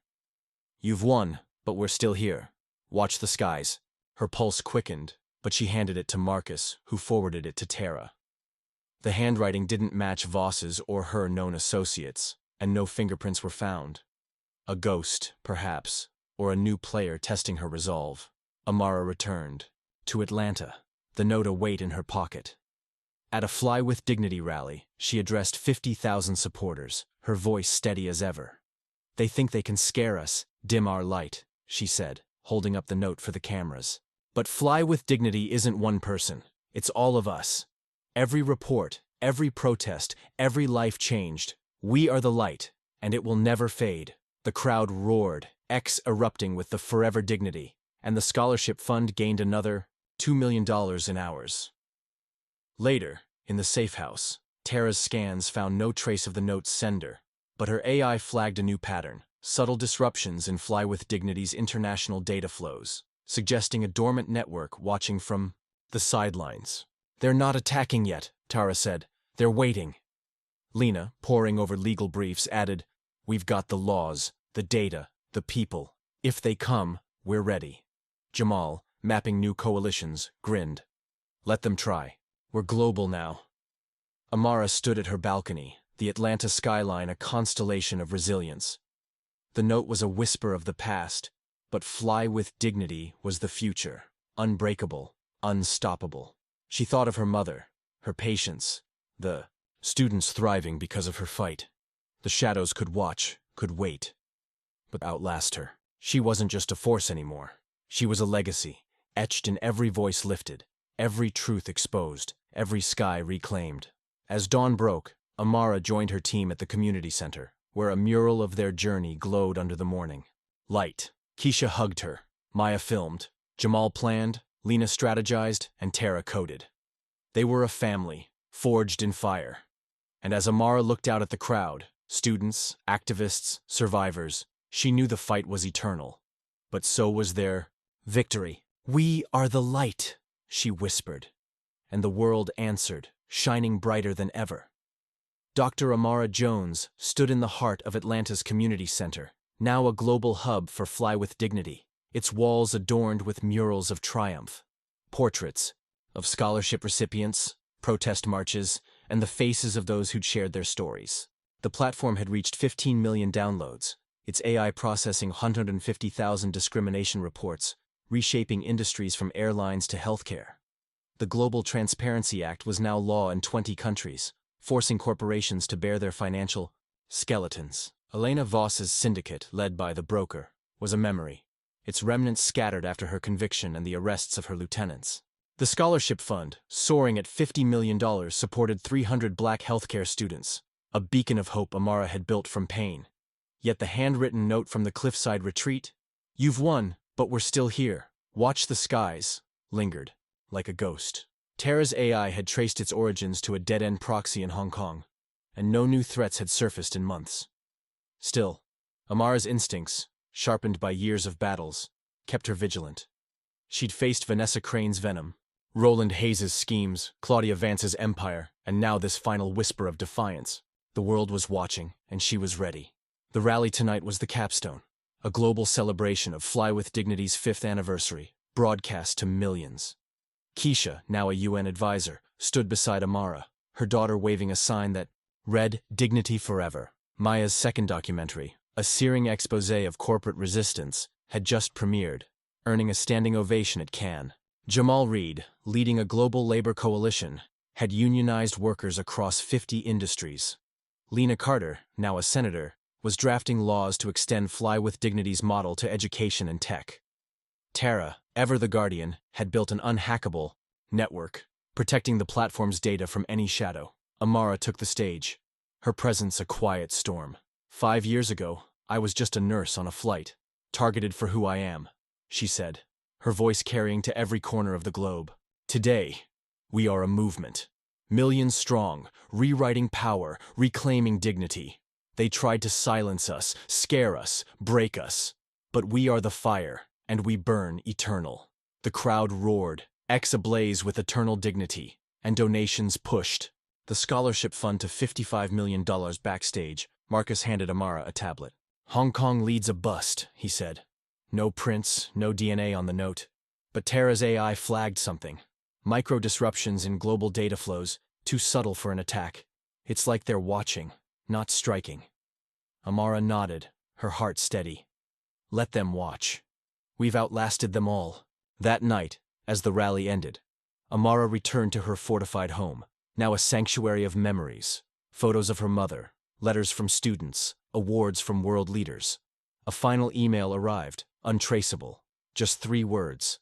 S1: "You've won, but we're still here. Watch the skies." Her pulse quickened, but she handed it to Marcus, who forwarded it to Tara. The handwriting didn't match Voss's or her known associates, and no fingerprints were found. A ghost, perhaps, or a new player testing her resolve. Amara returned to Atlanta, the note await in her pocket. At a Fly with Dignity rally, she addressed 50,000 supporters, her voice steady as ever. "They think they can scare us, dim our light," she said, holding up the note for the cameras. "But Fly with Dignity isn't one person. It's all of us. Every report, every protest, every life changed. We are the light, and it will never fade." The crowd roared, X erupting with the forever dignity, and the scholarship fund gained another $2 million in hours. Later, in the safe house, Tara's scans found no trace of the note's sender, but her AI flagged a new pattern, subtle disruptions in Fly with Dignity's international data flows, suggesting a dormant network watching from the sidelines. "They're not attacking yet," Tara said. "They're waiting." Lena, poring over legal briefs, added, "We've got the laws, the data, the people. If they come, we're ready." Jamal, mapping new coalitions, grinned. "Let them try. We're global now." Amara stood at her balcony, the Atlanta skyline a constellation of resilience. The note was a whisper of the past, but Fly with Dignity was the future, unbreakable, unstoppable. She thought of her mother, her patience, the students thriving because of her fight. The shadows could watch, could wait, but outlast her. She wasn't just a force anymore. She was a legacy, etched in every voice lifted, every truth exposed, every sky reclaimed. As dawn broke, Amara joined her team at the community center, where a mural of their journey glowed under the morning light. Keisha hugged her, Maya filmed, Jamal planned, Lena strategized, and Tara coded. They were a family, forged in fire. And as Amara looked out at the crowd, students, activists, survivors, she knew the fight was eternal. But so was their victory. "We are the light," she whispered. And the world answered, shining brighter than ever. Dr. Amara Jones stood in the heart of Atlanta's community center, now a global hub for Fly with Dignity, its walls adorned with murals of triumph, portraits of scholarship recipients, protest marches, and the faces of those who'd shared their stories. The platform had reached 15 million downloads, its AI processing 150,000 discrimination reports, reshaping industries from airlines to healthcare. The Global Transparency Act was now law in 20 countries, forcing corporations to bear their financial skeletons. Elena Voss's syndicate, led by the broker, was a memory, its remnants scattered after her conviction and the arrests of her lieutenants. The scholarship fund, soaring at $50 million, supported 300 black healthcare students, a beacon of hope Amara had built from pain. Yet the handwritten note from the cliffside retreat, "You've won, but we're still here. Watch the skies," lingered, like a ghost. Tara's AI had traced its origins to a dead-end proxy in Hong Kong, and no new threats had surfaced in months. Still, Amara's instincts, sharpened by years of battles, kept her vigilant. She'd faced Vanessa Crane's venom, Roland Hayes' schemes, Claudia Vance's empire, and now this final whisper of defiance. The world was watching, and she was ready. The rally tonight was the capstone, a global celebration of Fly with Dignity's 5th anniversary, broadcast to millions. Keisha, now a UN advisor, stood beside Amara, her daughter waving a sign that read "Dignity Forever." Maya's second documentary, a searing expose of corporate resistance, had just premiered, earning a standing ovation at Cannes. Jamal Reed, leading a global labor coalition, had unionized workers across 50 industries. Lena Carter, now a senator, was drafting laws to extend Fly with Dignity's model to education and tech. Tara, ever the guardian, had built an unhackable network, protecting the platform's data from any shadow. Amara took the stage, her presence a quiet storm. 5 years ago, I was just a nurse on a flight, targeted for who I am, she said, her voice carrying to every corner of the globe. Today, we are a movement. Millions strong, rewriting power, reclaiming dignity. They tried to silence us, scare us, break us. But we are the fire, and we burn eternal. The crowd roared, X ablaze with eternal dignity, and donations pushed. The scholarship fund to $55 million backstage. Marcus handed Amara a tablet. Hong Kong leads a bust, he said. No prints, no DNA on the note. But Terra's AI flagged something. Micro-disruptions in global data flows, too subtle for an attack. It's like they're watching, not striking. Amara nodded, her heart steady. Let them watch. We've outlasted them all. That night, as the rally ended, Amara returned to her fortified home, now a sanctuary of memories. Photos of her mother, letters from students, awards from world leaders. A final email arrived, untraceable. Just 3 words.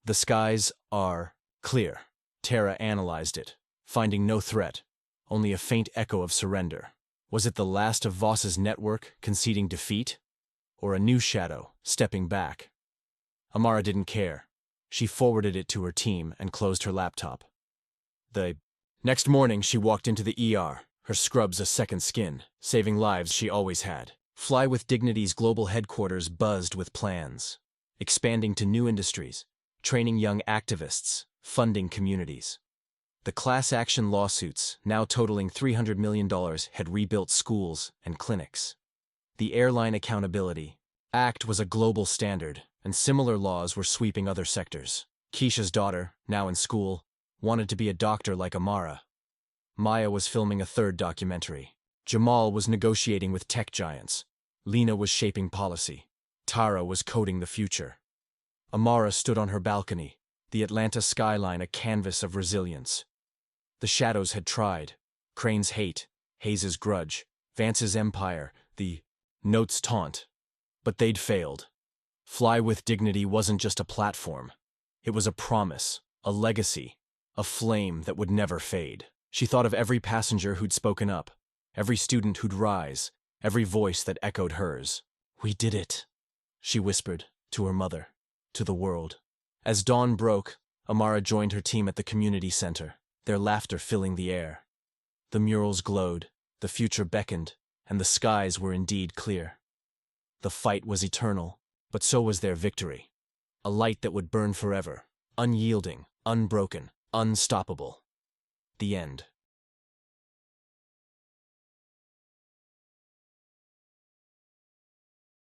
S1: The skies are clear. Terra analyzed it, finding no threat, only a faint echo of surrender. Was it the last of Voss's network conceding defeat? Or a new shadow, stepping back? Amara didn't care. She forwarded it to her team and closed her laptop. The next morning she walked into the ER, her scrubs a second skin, saving lives she always had. Fly with Dignity's global headquarters buzzed with plans. Expanding to new industries, training young activists, funding communities. The class action lawsuits, now totaling $300 million, had rebuilt schools and clinics. The Airline Accountability Act was a global standard, and similar laws were sweeping other sectors. Keisha's daughter, now in school, wanted to be a doctor like Amara. Maya was filming a 3rd documentary. Jamal was negotiating with tech giants. Lena was shaping policy. Tara was coding the future. Amara stood on her balcony, the Atlanta skyline a canvas of resilience. The shadows had tried. Crane's hate, Hayes's grudge, Vance's empire, the Notes taunt. But they'd failed. Fly with Dignity wasn't just a platform. It was a promise, a legacy, a flame that would never fade. She thought of every passenger who'd spoken up, every student who'd rise, every voice that echoed hers. We did it, she whispered, to her mother, to the world. As dawn broke, Amara joined her team at the community center, their laughter filling the air. The murals glowed, the future beckoned, and the skies were indeed clear. The fight was eternal, but so was their victory. A light that would burn forever, unyielding, unbroken, unstoppable. The end.